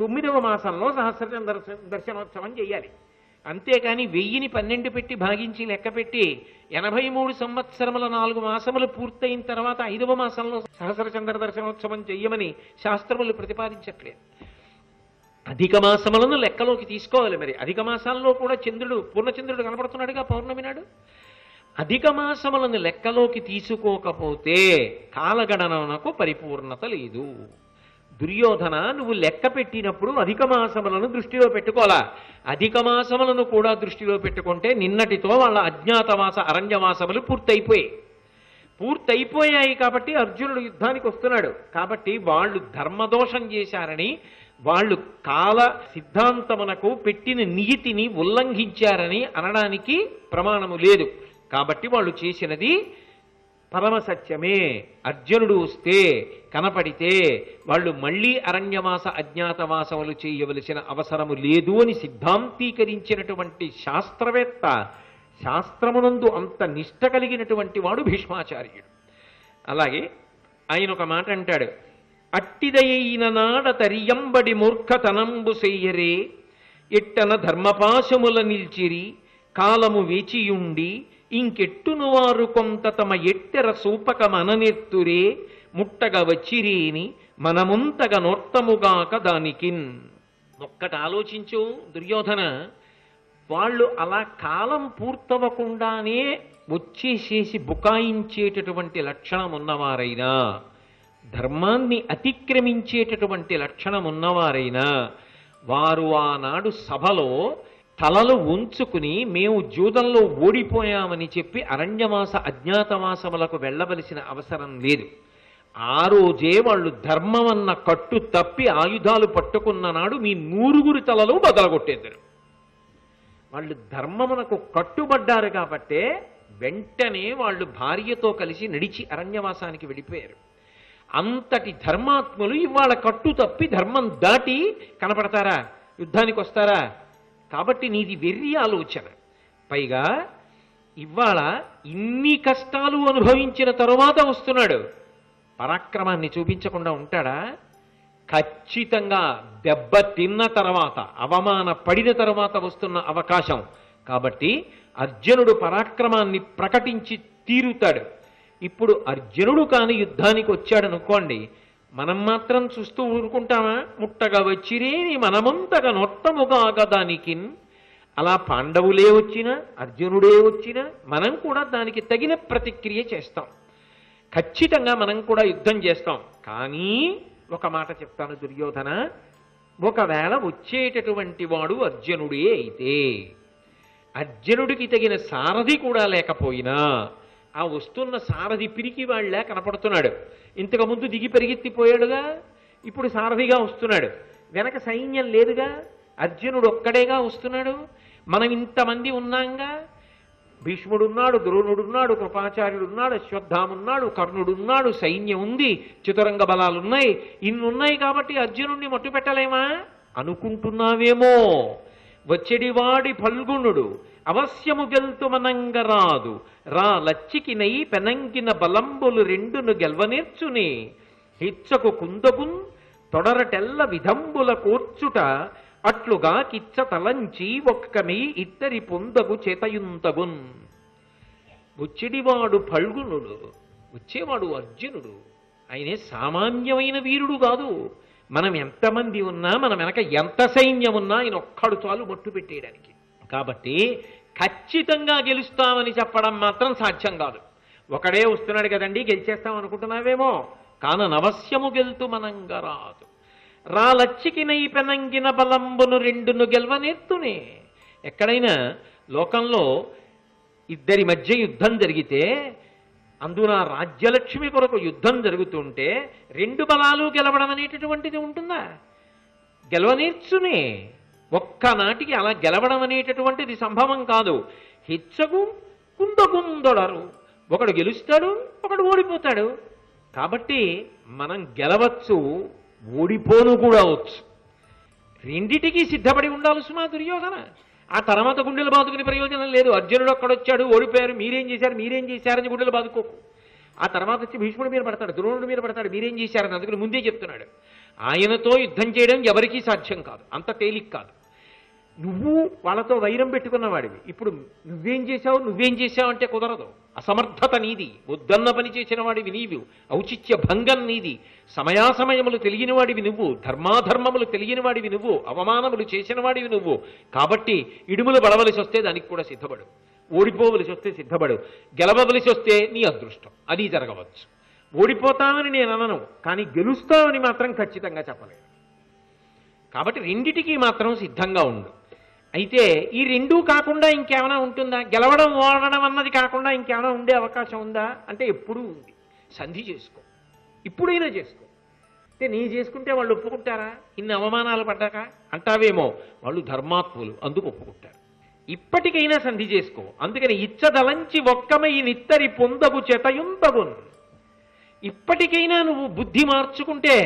9వ మాసంలో సహస్ర చంద్ర దర్శనోత్సవం చెయ్యాలి. అంతేకాని 1000ని 12 పెట్టి భాగించి లెక్క పెట్టి 83 సంవత్సరముల 4 మాసములు పూర్తయిన తర్వాత 5వ మాసంలో సహస్ర చంద్ర దర్శనోత్సవం చెయ్యమని శాస్త్రములు ప్రతిపాదించట్లేదు. అధిక మాసములను లెక్కలోకి తీసుకోవాలి. మరి అధిక మాసాల్లో కూడా చంద్రుడు, పూర్ణచంద్రుడు కనపడుతున్నాడుగా పౌర్ణమి నాడు. అధిక మాసములను లెక్కలోకి తీసుకోకపోతే కాలగణనకు పరిపూర్ణత లేదు. దుర్యోధన, నువ్వు లెక్క పెట్టినప్పుడు అధిక మాసములను దృష్టిలో పెట్టుకోవాలా. అధిక మాసములను కూడా దృష్టిలో పెట్టుకుంటే నిన్నటితో వాళ్ళ అజ్ఞాతవాస అరణ్యవాసములు పూర్తయిపోయాయి కాబట్టి అర్జునుడు యుద్ధానికి వస్తున్నాడు. కాబట్టి వాళ్ళు ధర్మదోషం చేశారని, వాళ్ళు కాల సిద్ధాంతమునకు పెట్టిన నియతిని ఉల్లంఘించారని అనడానికి ప్రమాణము లేదు. కాబట్టి వాళ్ళు చేసినది పరమసత్యమే. అర్జునుడు వస్తే కనపడితే వాళ్ళు మళ్ళీ అరణ్యవాస అజ్ఞాతవాసములు చేయవలసిన అవసరము లేదు అని సిద్ధాంతీకరించినటువంటి శాస్త్రవేత్త, శాస్త్రమునందు అంత నిష్ట కలిగినటువంటి వాడు భీష్మాచార్యుడు. అలాగే ఆయన ఒక మాట అంటాడు, అట్టిదయైన నాడ తరియంబడి మూర్ఖతనంబు చెయ్యరే, ఎట్టన ధర్మపాశముల నిల్చిరి కాలము వేచియుండి ఇంకెట్టును వారు కొంత తమ ఎట్టెర సూపక మననెత్తురే, ముట్టగా వచ్చిరేని మనముంతగా నొర్తముగాక దానికిన్. ఒక్కటి ఆలోచించు దుర్యోధన, వాళ్ళు అలా కాలం పూర్తవకుండానే వచ్చేసేసి బుకాయించేటటువంటి లక్షణం ఉన్నవారైనా, ధర్మాన్ని అతిక్రమించేటటువంటి లక్షణం ఉన్నవారైనా, వారు ఆనాడు సభలో తలలు ఉంచుకుని మేము జూదంలో ఓడిపోయామని చెప్పి అరణ్యవాస అజ్ఞాతవాసములకు వెళ్ళవలసిన అవసరం లేదు. ఆ రోజే వాళ్ళు ధర్మమన్న కట్టు తప్పి ఆయుధాలు పట్టుకున్న నాడు మీ 100 తలలు బదలగొట్టేద్దరు. వాళ్ళు ధర్మమునకు కట్టుబడ్డారు కాబట్టే వెంటనే వాళ్ళు భార్యతో కలిసి నడిచి అరణ్యవాసానికి వెళ్ళిపోయారు. అంతటి ధర్మాత్ములు ఇవాళ కట్టు తప్పి ధర్మం దాటి కనపడతారా? యుద్ధానికి వస్తారా? కాబట్టి నీది వెర్రి ఆలోచన. పైగా ఇవాళ ఇన్ని కష్టాలు అనుభవించిన తరువాత వస్తున్నాడు. పరాక్రమాన్ని చూపించకుండా ఉంటాడా? ఖచ్చితంగా దెబ్బ తిన్న తర్వాత, అవమాన పడిన తర్వాత వస్తున్న అవకాశం. కాబట్టి అర్జునుడు పరాక్రమాన్ని ప్రకటించి తీరుతాడు. ఇప్పుడు అర్జునుడు కాని యుద్ధానికి వచ్చాడనుకోండి, మనం మాత్రం చూస్తూ ఊరుకుంటామా? ముట్టగా వచ్చిరేని మనమంతగా నొట్టముగాక దానికి. అలా పాండవులే వచ్చినా, అర్జునుడే వచ్చినా మనం కూడా దానికి తగిన ప్రతిక్రియ చేస్తాం. ఖచ్చితంగా మనం కూడా యుద్ధం చేస్తాం. కానీ ఒక మాట చెప్తాను దుర్యోధన, ఒకవేళ వచ్చేటటువంటి వాడు అర్జునుడే అయితే, అర్జునుడికి తగిన సారథి కూడా లేకపోయినా, ఆ వస్తున్న సారథి పిరికి వాళ్ళ కనపడుతున్నాడు. ఇంతకుముందు దిగి పరిగెత్తిపోయాడుగా, ఇప్పుడు సారథిగా వస్తున్నాడు. వెనక సైన్యం లేదుగా, అర్జునుడు ఒక్కడేగా వస్తున్నాడు. మనం ఇంతమంది ఉన్నాంగా, భీష్ముడున్నాడు, ద్రోణుడున్నాడు, కృపాచార్యుడున్నాడు, అశ్వత్థామున్నాడు, కర్ణుడున్నాడు, సైన్యం ఉంది, చతురంగ బలాలున్నాయి. ఇన్నున్నాయి కాబట్టి అర్జునుడిని మట్టు పెట్టలేమా అనుకుంటున్నావేమో. వచ్చెడివాడి ఫల్గుణుడు అవశ్యము గెల్తుమనంగరాదు, రా లచ్చికినై పెనంగిన బలంబులు రెండును గెల్వనేర్చునే, హిచ్చకు కుందగున్ తొడరటెల్ల విధంబుల కూర్చుట, అట్లుగా కిచ్చ తలంచి ఒక్కమి ఇద్దరి పొందగు చేతయుంతగున్. వచ్చేడివాడు ఫల్గుణుడు, వచ్చేవాడు అర్జునుడు. ఆయనే సామాన్యమైన వీరుడు కాదు. మనం ఎంతమంది ఉన్నా, మన వెనక ఎంత సైన్యం ఉన్నా ఆయన ఒక్కడు చాలు మట్టు పెట్టేయడానికి. కాబట్టి ఖచ్చితంగా గెలుస్తామని చెప్పడం మాత్రం సాధ్యం కాదు. ఒకడే వస్తున్నాడు కదండి గెలిచేస్తాం అనుకుంటున్నావేమో, కాననవశ్యము గెలుతు మనంగరాదు, రా లచ్చికినై పెనంగిన బలంబును రెండును గెల్వనేర్తునే. ఎక్కడైనా లోకంలో ఇద్దరి మధ్య యుద్ధం జరిగితే, అందున రాజ్యలక్ష్మి కొరకు యుద్ధం జరుగుతుంటే 2 బలాలు గెలవడం అనేటటువంటిది ఉంటుందా? గెలవనేర్చునే. ఒక్కనాటికి అలా గెలవడం అనేటటువంటిది సంభవం కాదు. హెచ్చగు కుందగుందొడరు, ఒకడు గెలుస్తాడు, ఒకడు ఓడిపోతాడు. కాబట్టి మనం గెలవచ్చు, ఓడిపోను కూడా అవచ్చు. రెండిటికీ సిద్ధపడి ఉండాలి సుమా దుర్యోధన. ఆ తర్వాత గుండెలు బాదుకునే ప్రయోజనం లేదు. అర్జునుడు అక్కడొచ్చాడు, ఓడిపోయారు, మీరేం చేశారని గుండెలు బాదుకోకు. ఆ తర్వాత వచ్చి భీష్ముడి మీద పడతాడు, ద్రోణుడి మీద పడతాడు, మీరేం చేశారని. అందుకని ముందే చెప్తున్నాడు, ఆయనతో యుద్ధం చేయడం ఎవరికీ సాధ్యం కాదు, అంత తేలిక కాదు. నువ్వు వాళ్ళతో వైరం పెట్టుకున్నవాడివి, ఇప్పుడు నువ్వేం చేశావు అంటే కుదరదు. అసమర్థత నీది, వద్దన్న పని చేసిన వాడివి నీవు, ఔచిత్య భంగం నీది, సమయాసమయములు తెలియని వాడివి నువ్వు, ధర్మాధర్మములు తెలియని వాడివి నువ్వు, అవమానములు చేసిన వాడివి నువ్వు. కాబట్టి ఇడుములు పడవలసి వస్తే దానికి కూడా సిద్ధపడు, ఓడిపోవలసి వస్తే సిద్ధపడు, గెలవవలసి వస్తే నీ అదృష్టం, అది జరగవచ్చు. ఓడిపోతామని నేను అనను, కానీ గెలుస్తామని మాత్రం ఖచ్చితంగా చెప్పలేను. కాబట్టి రెండిటికీ మాత్రం సిద్ధంగా ఉండు. అయితే ఈ రెండూ కాకుండా ఇంకేమైనా ఉంటుందా? గెలవడం ఓడడం అన్నది కాకుండా ఇంకేమైనా ఉండే అవకాశం ఉందా అంటే ఎప్పుడూ ఉంది. సంధి చేసుకో, ఇప్పుడైనా చేసుకో. అంటే నీ చేసుకుంటే వాళ్ళు ఒప్పుకుంటారా? ఇన్ని అవమానాలు పడ్డాక అంటావేమో, వాళ్ళు ధర్మాత్ములు అందుకు ఒప్పుకుంటారు. ఇప్పటికైనా సంధి చేసుకో. అందుకని ఇచ్చదలంచి ఒక్కమై నిత్తరి పొందగు చెతయుంతగున్. ఇప్పటికైనా నువ్వు బుద్ధి మార్చుకుంటే,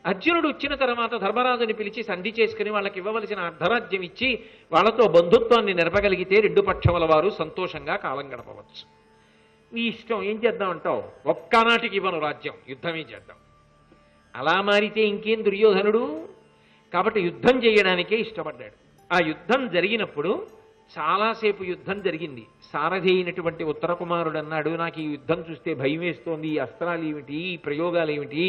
అర్జునుడు వచ్చిన తర్వాత ధర్మరాజుని పిలిచి సంధి చేసుకుని వాళ్ళకి ఇవ్వవలసిన అర్ధరాజ్యం ఇచ్చి వాళ్ళతో బంధుత్వాన్ని నిరపగలిగితే రెండు పక్షముల వారు సంతోషంగా కాలం గడపవచ్చు. నీ ఇష్టం, ఏం చేద్దామంటావు? ఒక్కనాటికి ఇవ్వను రాజ్యం, యుద్ధమే చేద్దాం. అలా మారితే ఇంకేం దుర్యోధనుడు. కాబట్టి యుద్ధం చేయడానికే ఇష్టపడ్డాడు. ఆ యుద్ధం జరిగినప్పుడు చాలాసేపు యుద్ధం జరిగింది. సారథి అయినటువంటి ఉత్తర కుమారుడు అన్నాడు, నాకు ఈ యుద్ధం చూస్తే భయం వేస్తోంది. ఈ అస్త్రాలు ఏమిటి, ఈ ప్రయోగాలు ఏమిటి,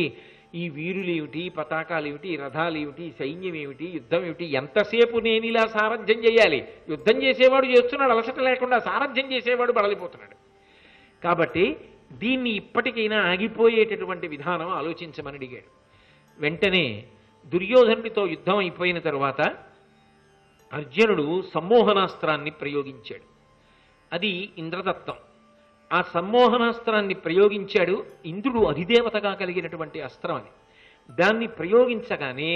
ఈ వీరులు ఏమిటి, పతాకాలు ఏమిటి, రథాలు ఏమిటి, సైన్యం ఏమిటి, యుద్ధం ఏమిటి, ఎంతసేపు నేను ఇలా సారథ్యం చేయాలి? యుద్ధం చేసేవాడు చేస్తున్నాడు అలసట లేకుండా, సారథ్యం చేసేవాడు బడలిపోతున్నాడు. కాబట్టి దీన్ని ఇప్పటికైనా ఆగిపోయేటటువంటి విధానం ఆలోచించమని అడిగాడు. వెంటనే దుర్యోధనుడితో యుద్ధం అయిపోయిన తరువాత అర్జునుడు సమ్మోహనాస్త్రాన్ని ప్రయోగించాడు. అది ఇంద్రదత్తం. ఆ సమ్మోహనాస్త్రాన్ని ప్రయోగించాడు. ఇంద్రుడు అధిదేవతగా కలిగినటువంటి అస్త్రం అది. దాన్ని ప్రయోగించగానే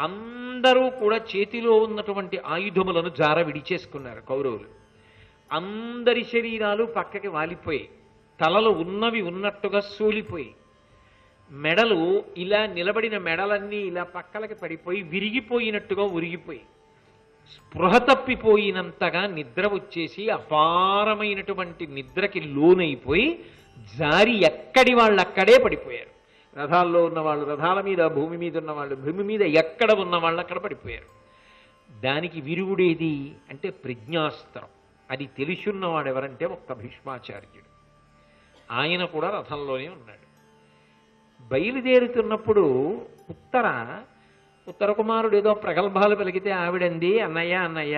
అందరూ కూడా చేతిలో ఉన్నటువంటి ఆయుధములను జార విడిచేసుకున్నారు కౌరవులు. అందరి శరీరాలు పక్కకి వాలిపోయి, తలలు ఉన్నవి ఉన్నట్టుగా సోలిపోయి, మెడలు ఇలా నిలబడిన మెడలన్నీ ఇలా పక్కలకి పడిపోయి విరిగిపోయినట్టుగా ఉరిగిపోయి, స్పృహ తప్పిపోయినంతగా నిద్ర వచ్చేసి అపారమైనటువంటి నిద్రకి లోనైపోయి జారి ఎక్కడి వాళ్ళు అక్కడే పడిపోయారు. రథాల్లో ఉన్నవాళ్ళు రథాల మీద, భూమి మీద ఉన్నవాళ్ళు భూమి మీద, ఎక్కడ ఉన్న వాళ్ళు అక్కడ పడిపోయారు. దానికి విరుగుడేది అంటే ప్రజ్ఞాస్త్రం. అది తెలుసున్నవాడు ఎవరంటే ఒక్క భీష్మాచార్యుడు. ఆయన కూడా రథంలోనే ఉన్నాడు. బయలుదేరుతున్నప్పుడు ఉత్తర కుమారుడు ఏదో ప్రగల్భాలు పలికితే ఆవిడంది, అన్నయ్య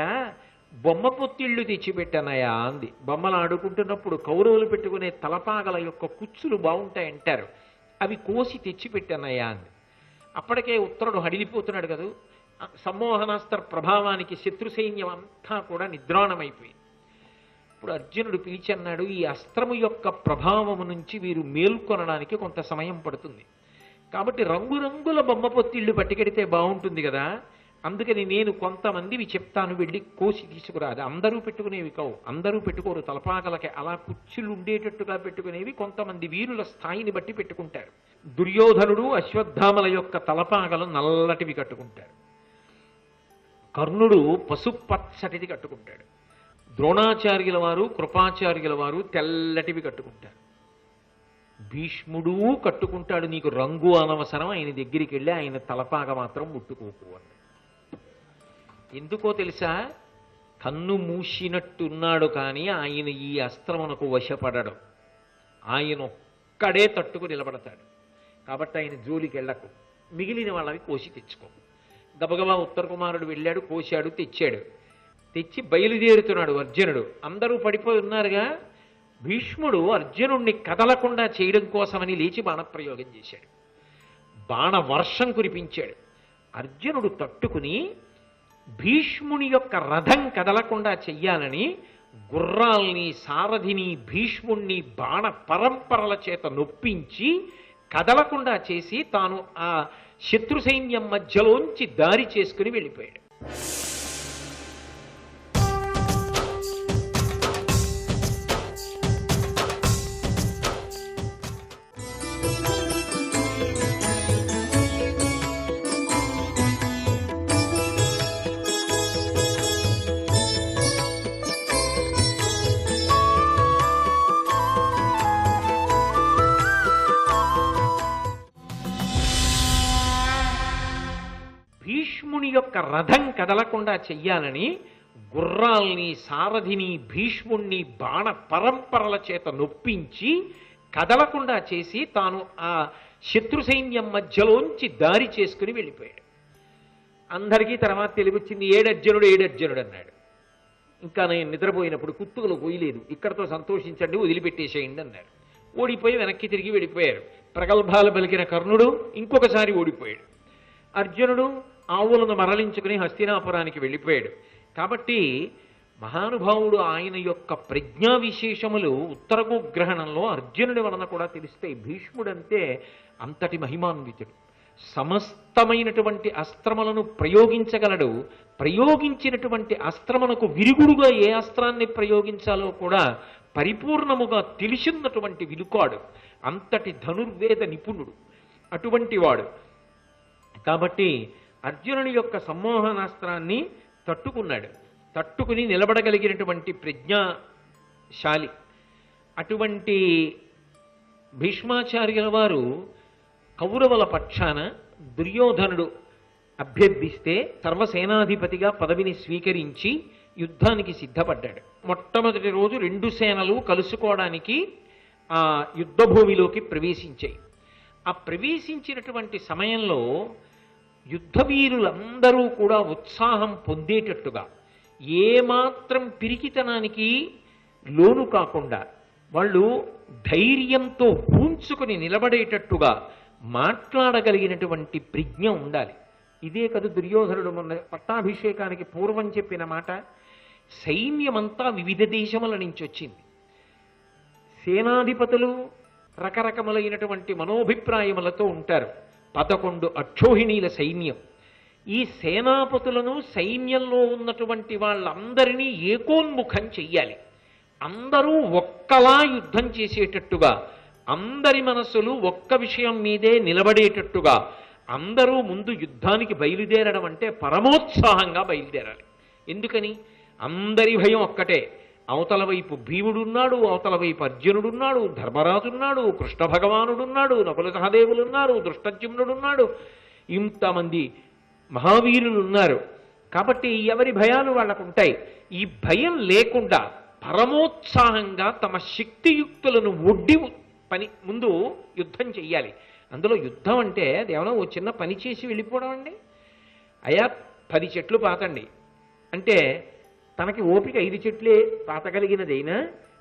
బొమ్మ పొత్తిళ్ళు తెచ్చిపెట్టన్నయ్యా అంది. బొమ్మలు ఆడుకుంటున్నప్పుడు కౌరవులు పెట్టుకునే తలపాగల యొక్క కుచ్చులు బాగుంటాయంటారు, అవి కోసి తెచ్చిపెట్టన్నయ్యా అంది. అప్పటికే ఉత్తరుడు హడిలిపోతున్నాడు కదా. సమ్మోహనాస్త్ర ప్రభావానికి శత్రు సైన్యం అంతా కూడా నిద్రాణమైపోయింది. ఇప్పుడు అర్జునుడు పిలిచి అన్నాడు, ఈ అస్త్రము యొక్క ప్రభావము నుంచి వీరు మేల్కొనడానికి కొంత సమయం పడుతుంది. కాబట్టి రంగురంగుల బొమ్మ పొత్తిళ్ళు పట్టుకెడితే బాగుంటుంది కదా. అందుకని నేను కొంతమందివి చెప్తాను, వెళ్ళి కోసి తీసుకురాదు. అందరూ పెట్టుకునేవి కావు, అందరూ పెట్టుకోరు. తలపాకలకి అలా కుచ్చులు ఉండేటట్టుగా పెట్టుకునేవి కొంతమంది వీరుల స్థాయిని బట్టి పెట్టుకుంటారు. దుర్యోధనుడు అశ్వత్థామల యొక్క తలపాకలు నల్లటివి కట్టుకుంటారు. కర్ణుడు పసుపచ్చటిది కట్టుకుంటాడు. ద్రోణాచార్యుల వారు, కృపాచార్యుల వారు తెల్లటివి కట్టుకుంటారు. భీష్ముడు కట్టుకుంటాడు. నీకు రంగు అనవసరం, ఆయన దగ్గరికి వెళ్ళి ఆయన తలపాగ మాత్రం ముట్టుకోకు అని. ఎందుకో తెలుసా? కన్ను మూసినట్టున్నాడు కానీ ఆయన ఈ అస్త్రమునకు వశపడడం. ఆయన ఒక్కడే తట్టుకు నిలబడతాడు. కాబట్టి ఆయన జోలికి వెళ్ళకు, మిగిలిన వాళ్ళవి కోసి తెచ్చుకో. గబగబా ఉత్తర కుమారుడు వెళ్ళాడు, కోశాడు, తెచ్చాడు. తెచ్చి బయలుదేరుతున్నాడు అర్జునుడు. అందరూ పడిపోయి ఉన్నారుగా. భీష్ముడు అర్జునుడిని కదలకుండా చేయడం కోసమని లేచి బాణప్రయోగం చేశాడు. బాణవర్షం కురిపించాడు. అర్జునుడు తట్టుకుని భీష్ముని యొక్క రథం కదలకుండా చెయ్యాలని గుర్రాల్ని, సారథిని, భీష్ముణ్ణి బాణ పరంపరల చేత నొప్పించి కదలకుండా చేసి తాను ఆ శత్రు సైన్యం మధ్యలోంచి దారి చేసుకుని వెళ్ళిపోయాడు. భీష్ముని యొక్క రథం కదలకుండా చెయ్యాలని గుర్రాల్ని సారథిని భీష్ముణ్ణి బాణ పరంపరల చేత నొప్పించి కదలకుండా చేసి తాను ఆ శత్రు సైన్యం మధ్యలోంచి దారి చేసుకుని వెళ్ళిపోయాడు. అందరికీ తర్వాత తెలివచ్చింది, ఏడర్జునుడు అన్నాడు. ఇంకా నేను నిద్రపోయినప్పుడు కుత్తుకలు పోయలేదు, ఇక్కడతో సంతోషించండి, వదిలిపెట్టేసేయండి అన్నారు. ఓడిపోయి వెనక్కి తిరిగి వెళ్ళిపోయారు. ప్రగల్భాలు పలికిన కర్ణుడు ఇంకొకసారి ఓడిపోయాడు. అర్జునుడు ఆవులను మరలించుకుని హస్తినాపురానికి వెళ్ళిపోయాడు. కాబట్టి మహానుభావుడు ఆయన యొక్క ప్రజ్ఞా విశేషములు ఉత్తరగోగ్రహణంలో అర్జునుడి వలన కూడా తెలుస్తాయి. భీష్ముడంతే అంతటి మహిమాన్వితుడు. సమస్తమైనటువంటి అస్త్రములను ప్రయోగించగలడు. ప్రయోగించినటువంటి అస్త్రమునకు విరుగుడుగా ఏ అస్త్రాన్ని ప్రయోగించాలో కూడా పరిపూర్ణముగా తెలిసినటువంటి విలుకాడు. అంతటి ధనుర్వేద నిపుణుడు అటువంటి వాడు. కాబట్టి అర్జునుని యొక్క సమ్మోహనాస్త్రాన్ని తట్టుకున్నాడు. తట్టుకుని నిలబడగలిగినటువంటి ప్రజ్ఞాశాలి. అటువంటి భీష్మాచార్యుల వారు కౌరవుల పక్షాన దుర్యోధనుడు అభ్యర్థిస్తే సర్వసేనాధిపతిగా పదవిని స్వీకరించి యుద్ధానికి సిద్ధపడ్డాడు. మొట్టమొదటి రోజు రెండు సేనలు కలుసుకోవడానికి ఆ యుద్ధభూమిలోకి ప్రవేశించాయి. ఆ ప్రవేశించినటువంటి సమయంలో యుద్ధవీరులందరూ కూడా ఉత్సాహం పొందేటట్టుగా, ఏమాత్రం పిరికితనానికి లోను కాకుండా వాళ్ళు ధైర్యంతో ఊంచుకుని నిలబడేటట్టుగా మాట్లాడగలిగినటువంటి ప్రజ్ఞ ఉండాలి. ఇదే కదా దుర్యోధనుడు మొన్న పట్టాభిషేకానికి పూర్వం చెప్పిన మాట. సైన్యమంతా వివిధ దేశముల నుంచి వచ్చింది. సేనాధిపతులు రకరకములైనటువంటి మనోభిప్రాయములతో ఉంటారు. 11 అక్షోహిణీల సైన్యం. ఈ సేనాపతులను సైన్యంలో ఉన్నటువంటి వాళ్ళందరినీ ఏకోన్ముఖం చెయ్యాలి. అందరూ ఒక్కలా యుద్ధం చేసేటట్టుగా, అందరి మనసులు ఒక్క విషయం మీదే నిలబడేటట్టుగా, అందరూ ముందు యుద్ధానికి బయలుదేరడం అంటే పరమోత్సాహంగా బయలుదేరాలి. ఎందుకని? అందరి భయం ఒక్కటే. అవతల వైపు భీముడున్నాడు, అవతల వైపు అర్జునుడున్నాడు, ధర్మరాజున్నాడు, కృష్ణ భగవానుడున్నాడు, నకుల సహదేవులున్నారు, దృష్టజ్యుమ్నుడున్నాడు, ఇంతమంది మహావీరులు ఉన్నారు. కాబట్టి ఎవరి భయాలు వాళ్ళకు ఉంటాయి. ఈ భయం లేకుండా పరమోత్సాహంగా తమ శక్తియుక్తులను ఒడ్డి ముందు యుద్ధం చెయ్యాలి. అందులో యుద్ధం అంటే అది ఏమైనా ఓ చిన్న పని చేసి వెళ్ళిపోవడం అండి. అయా 10 చెట్లు పాతండి అంటే తనకి ఓపిక 5 చెట్లే పాతగలిగినదైనా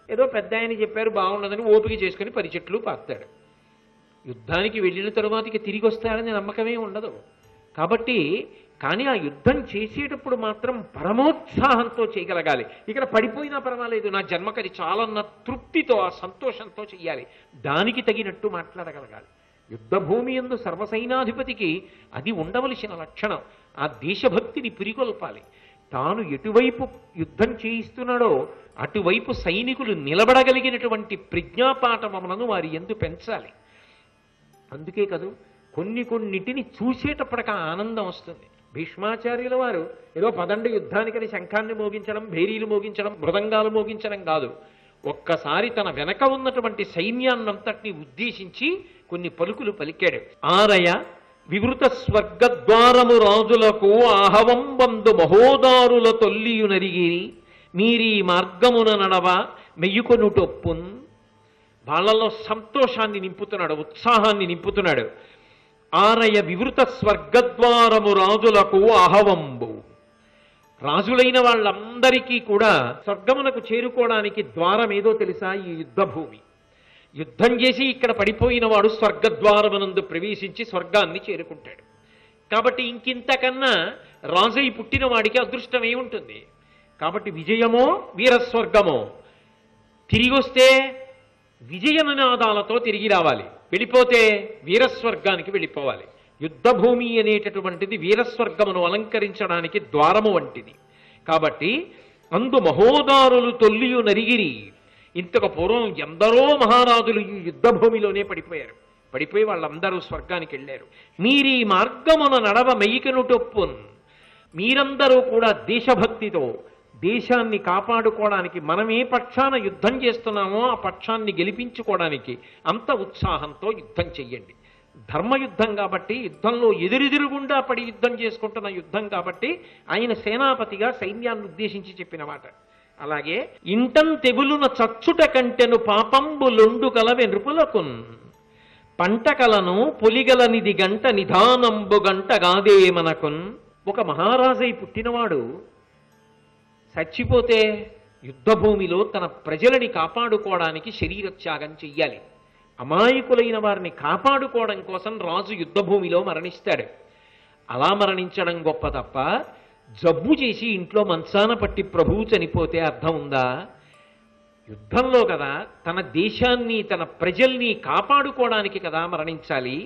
ఏదో పెద్ద ఆయన చెప్పారు బాగున్నదని ఓపిక చేసుకుని 10 చెట్లు పాతాడు. యుద్ధానికి వెళ్ళిన తరువాతకి తిరిగి వస్తాడని నమ్మకమే ఉండదు. కాబట్టి కానీ ఆ యుద్ధం చేసేటప్పుడు మాత్రం పరమోత్సాహంతో చేయగలగాలి. ఇక్కడ పడిపోయినా పర్వాలేదు, నా జన్మకది చాలన్న తృప్తితో, ఆ సంతోషంతో చెయ్యాలి. దానికి తగినట్టు మాట్లాడగలగాలి. యుద్ధభూమి యందు సర్వసైనాధిపతికి అది ఉండవలసిన లక్షణం. ఆ దేశభక్తిని పురికొల్పాలి. తాను ఎటువైపు యుద్ధం చేయిస్తున్నాడో అటువైపు సైనికులు నిలబడగలిగినటువంటి ప్రజ్ఞాపాఠములను వారి యందు పెంచాలి. అందుకే కదూ కొన్నిటిని చూసేటప్పటికి ఆనందం వస్తుంది. భీష్మాచార్యుల వారు ఏదో పదండి యుద్ధానికని శంఖాన్ని మోగించడం, భేరీలు మోగించడం, మృదంగాలు మోగించడం కాదు. ఒక్కసారి తన వెనక ఉన్నటువంటి సైన్యాన్నంతటిని ఉద్దేశించి కొన్ని పలుకులు పలికాడు. ఆరయ వివృత స్వర్గద్వారము రాజులకు ఆహవంబందు మహోదారుల తొల్లియునరిగిరి మీరీ మార్గమున నడవ మెయ్యుకొనుటొప్పున్. వాళ్ళలో సంతోషాన్ని నింపుతున్నాడు, ఉత్సాహాన్ని నింపుతున్నాడు. ఆరయ వివృత స్వర్గద్వారము రాజులకు ఆహవంబు. రాజులైన వాళ్ళందరికీ కూడా స్వర్గమునకు చేరుకోవడానికి ద్వారం ఏదో తెలుసా? ఈ యుద్ధభూమి. యుద్ధం చేసి ఇక్కడ పడిపోయిన వాడు స్వర్గద్వారమునందు ప్రవేశించి స్వర్గాన్ని చేరుకుంటాడు. కాబట్టి ఇంకింతకన్నా రాజై పుట్టిన వాడికి అదృష్టం ఏముంటుంది? కాబట్టి విజయమో వీరస్వర్గమో. తిరిగి వస్తే విజయ నినాదాలతో తిరిగి రావాలి, వెళ్ళిపోతే వీరస్వర్గానికి వెళ్ళిపోవాలి. యుద్ధభూమి అనేటటువంటిది వీరస్వర్గమును అలంకరించడానికి ద్వారము వంటిది. కాబట్టి అందు మహోదారులు తొల్లియు నరిగిరి. ఇంతకు పూర్వం ఎందరో మహారాజులు ఈ యుద్ధభూమిలోనే పడిపోయి వాళ్ళందరూ స్వర్గానికి వెళ్ళారు. మీరీ మార్గమున నడవ మెయ్యికనుటొప్పున్. మీరందరూ కూడా దేశభక్తితో దేశాన్ని కాపాడుకోవడానికి, మనం ఏ పక్షాన యుద్ధం చేస్తున్నామో ఆ పక్షాన్ని గెలిపించుకోవడానికి అంత ఉత్సాహంతో యుద్ధం చెయ్యండి. ధర్మయుద్ధం కాబట్టి, యుద్ధంలో ఎదురెదురుగుండా పడి యుద్ధం చేసుకుంటున్న యుద్ధం కాబట్టి ఆయన సేనాపతిగా సైన్యాన్ని ఉద్దేశించి చెప్పిన మాట. అలాగే ఇంటం తెగులున చచ్చుట కంటెను పాపంబులొండు కలవె నృపులకున్ పంటకలను పొలిగలనిది గంట నిధానంబు గంట గాదే మనకున్. ఒక మహారాజై పుట్టినవాడు చచ్చిపోతే యుద్ధభూమిలో తన ప్రజలని కాపాడుకోవడానికి శరీరత్యాగం చెయ్యాలి. అమాయకులైన వారిని కాపాడుకోవడం కోసం రాజు యుద్ధభూమిలో మరణిస్తాడు. అలా మరణించడం గొప్ప తప్ప జబ్బు చేసి ఇంట్లో మంచాన పట్టి ప్రభువు చనిపోతే అర్థం ఉందా? యుద్ధంలో కదా తన దేశాన్ని తన ప్రజల్ని కాపాడుకోవడానికి కదా మరణించాలి.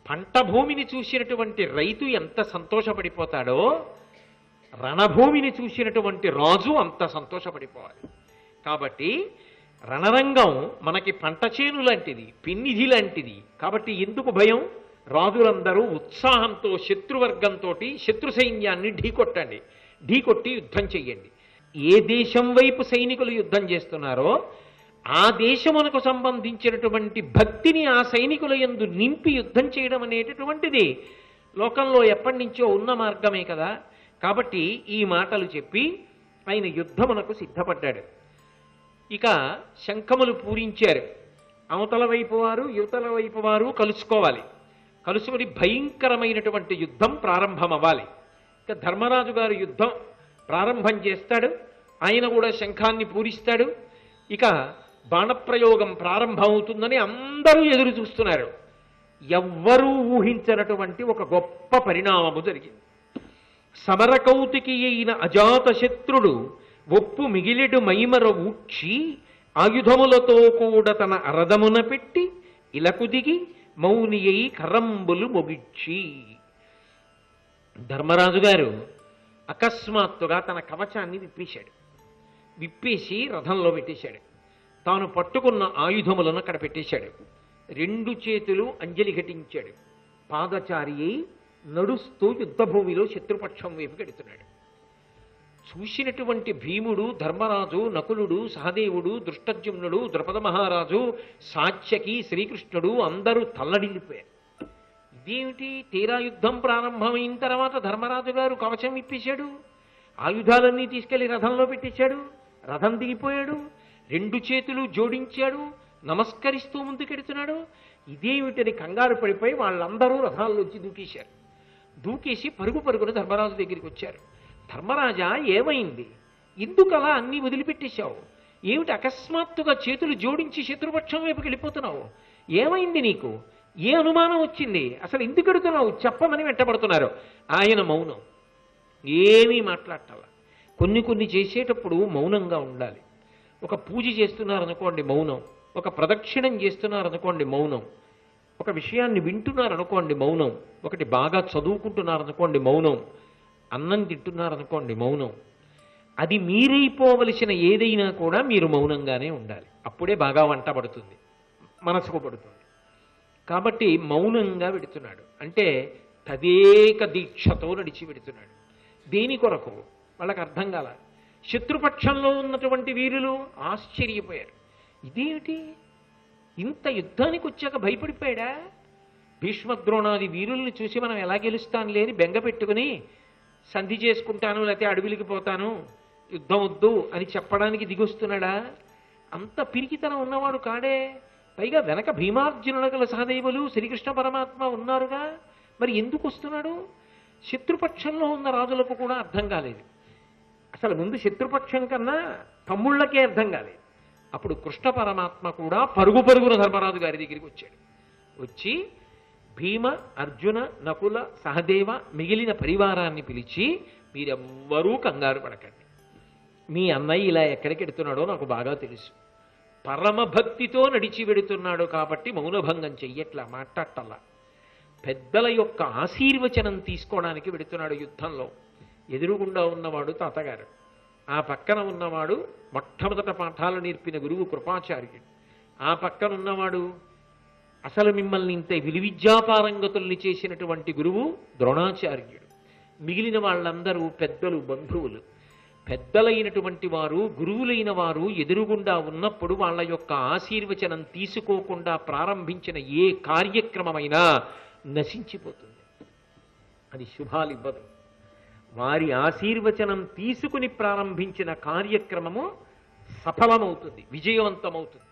పంట భూమిని చూసినటువంటి రైతు ఎంత సంతోషపడిపోతాడో రణభూమిని చూసినటువంటి రాజు అంత సంతోషపడిపోవాలి. కాబట్టి రణరంగం మనకి పంట చేను లాంటిది, పిన్నిధి లాంటిది. కాబట్టి ఎందుకు భయం? రాజులందరూ ఉత్సాహంతో శత్రువర్గంతో శత్రు సైన్యాన్ని ఢీకొట్టండి, ఢీకొట్టి యుద్ధం చెయ్యండి. ఏ దేశం వైపు సైనికులు యుద్ధం చేస్తున్నారో ఆ దేశమునకు సంబంధించినటువంటి భక్తిని ఆ సైనికుల యందు నింపి యుద్ధం చేయడం అనేటటువంటిది లోకంలో ఎప్పటి నుంచో ఉన్న మార్గమే కదా. కాబట్టి ఈ మాటలు చెప్పి ఆయన యుద్ధమునకు సిద్ధపడ్డాడు. ఇక శంఖములు పూరించారు. అవతల వైపు వారు యువతల వైపు వారు కలుసుకోవాలి. కలుసుకుని భయంకరమైనటువంటి యుద్ధం ప్రారంభం అవ్వాలి. ఇక ధర్మరాజు గారు యుద్ధం ప్రారంభం చేస్తాడు. ఆయన కూడా శంఖాన్ని పూరిస్తాడు. ఇక బాణప్రయోగం ప్రారంభమవుతుందని అందరూ ఎదురు చూస్తున్నారు. ఎవ్వరూ ఊహించినటువంటి ఒక గొప్ప పరిణామము జరిగింది. సమరకౌతికి అయిన అజాతశత్రుడు ఒప్పు మిగిలిడు మైమర ఊడ్చి ఆయుధములతో కూడా తన అరదమున పెట్టి ఇలకు దిగి మౌని అయి కరంబులు మొగిడ్చి. ధర్మరాజు గారు అకస్మాత్తుగా తన కవచాన్ని విప్పేసి రథంలో పెట్టేశాడు. తాను పట్టుకున్న ఆయుధములను అక్కడ పెట్టేశాడు. 2 చేతులు అంజలి ఘటించాడు. పాదచారి అయి నడుస్తూ యుద్ధభూమిలో శత్రుపక్షం వైపు గెడుతున్నాడు. చూసినటువంటి భీముడు, ధర్మరాజు, నకులుడు, సహదేవుడు, దృష్టద్యుమ్నుడు, ద్రుపద మహారాజు, సాత్యకి, శ్రీకృష్ణుడు అందరూ తల్లడిల్లిపోయారు. ఇదేమిటి? తీరా యుద్ధం ప్రారంభమైన తర్వాత ధర్మరాజు గారు కవచం ఇప్పేశాడు, ఆయుధాలన్నీ తీసుకెళ్లి రథంలో పెట్టేశాడు, రథం దిగిపోయాడు, 2 చేతులు జోడించాడు, నమస్కరిస్తూ ముందుకెడుతున్నాడు. ఇదేమిటని కంగారు పడిపోయి వాళ్ళందరూ రథాల్లోంచి దూకేశారు. దూకేసి పరుగున ధర్మరాజు దగ్గరికి వచ్చారు. ధర్మరాజా, ఏమైంది? ఎందుకు అలా అన్నీ వదిలిపెట్టేశావు? ఏమిటి అకస్మాత్తుగా చేతులు జోడించి శత్రుపక్షం వైపుకి వెళ్ళిపోతున్నావు? ఏమైంది నీకు? ఏ అనుమానం వచ్చింది? అసలు ఎందుకు ఎడుతున్నావు? చెప్పమని వెంటబడుతున్నారు. ఆయన మౌనం, ఏమీ మాట్లాడాల. కొన్ని చేసేటప్పుడు మౌనంగా ఉండాలి. ఒక పూజ చేస్తున్నారనుకోండి మౌనం, ఒక ప్రదక్షిణం చేస్తున్నారనుకోండి మౌనం, ఒక విషయాన్ని వింటున్నారనుకోండి మౌనం, ఒకటి బాగా చదువుకుంటున్నారనుకోండి మౌనం, అన్నం తింటున్నారనుకోండి మౌనం. అది మీరైపోవలసిన ఏదైనా కూడా మీరు మౌనంగానే ఉండాలి. అప్పుడే బాగా వంట పడుతుంది, మనసుకు పడుతుంది. కాబట్టి మౌనంగా పెడుతున్నాడు. అంటే తదేక దీక్షతో నడిచి పెడుతున్నాడు. దేని కొరకు వాళ్ళకి అర్థం కాల. శత్రుపక్షంలో ఉన్నటువంటి వీరులు ఆశ్చర్యపోయారు. ఇదేమిటి? ఇంత యుద్ధానికి వచ్చాక భయపడిపోయాడా? భీష్మద్రోణాది వీరుల్ని చూసి మనం ఎలా గెలుస్తాను లేని బెంగ పెట్టుకుని సంధి చేసుకుంటాను, లేకపోతే అడవిలికి పోతాను, యుద్ధం వద్దు అని చెప్పడానికి దిగొస్తున్నాడా? అంత పిరికితనం ఉన్నవాడు కాడే. పైగా వెనక భీమార్జునుల సహదేవులు శ్రీకృష్ణ పరమాత్మ ఉన్నారుగా, మరి ఎందుకు వస్తున్నాడు? శత్రుపక్షంలో ఉన్న రాజులకు కూడా అర్థం కాలేదు. అసలు ముందు శత్రుపక్షం కన్నా తమ్ముళ్ళకే అర్థం కాలేదు. అప్పుడు కృష్ణ పరమాత్మ కూడా పరుగున ధర్మరాజు గారి దగ్గరికి వచ్చాడు. వచ్చి భీమ, అర్జున, నకుల, సహదేవ మిగిలిన పరివారాన్ని పిలిచి, మీరెవ్వరూ కంగారు పడకండి. మీ అన్నయ్య ఇలా ఎక్కడికి ఎడుతున్నాడో నాకు బాగా తెలుసు. పరమభక్తితో నడిచి వెడుతున్నాడు కాబట్టి మౌనభంగం చెయ్యట్లా, మాట్లాడటల్లా. పెద్దల యొక్క ఆశీర్వచనం తీసుకోవడానికి వెడుతున్నాడు యుద్ధంలో. ఎదురుగుండా ఉన్నవాడు తాతగారు, ఆ పక్కన ఉన్నవాడు మొట్టమొదట పాఠాలు నేర్పిన గురువు కృపాచార్యుడు, ఆ పక్కన ఉన్నవాడు అసలు మిమ్మల్ని ఇంత విలువిద్యాపారంగతుల్ని చేసినటువంటి గురువు ద్రోణాచార్యుడు. మిగిలిన వాళ్ళందరూ పెద్దలు, బంధువులు. పెద్దలైనటువంటి వారు, గురువులైన వారు ఎదురుగుండా ఉన్నప్పుడు వాళ్ళ యొక్క ఆశీర్వచనం తీసుకోకుండా ప్రారంభించిన ఏ కార్యక్రమమైనా నశించిపోతుంది. అది శుభాలు ఇవ్వదు. వారి ఆశీర్వచనం తీసుకుని ప్రారంభించిన కార్యక్రమము సఫలమవుతుంది, విజయవంతమవుతుంది.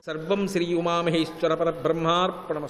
సర్వం శ్రీ ఉమామహేశ్వర పరబ్రహ్మార్పణమస్తు.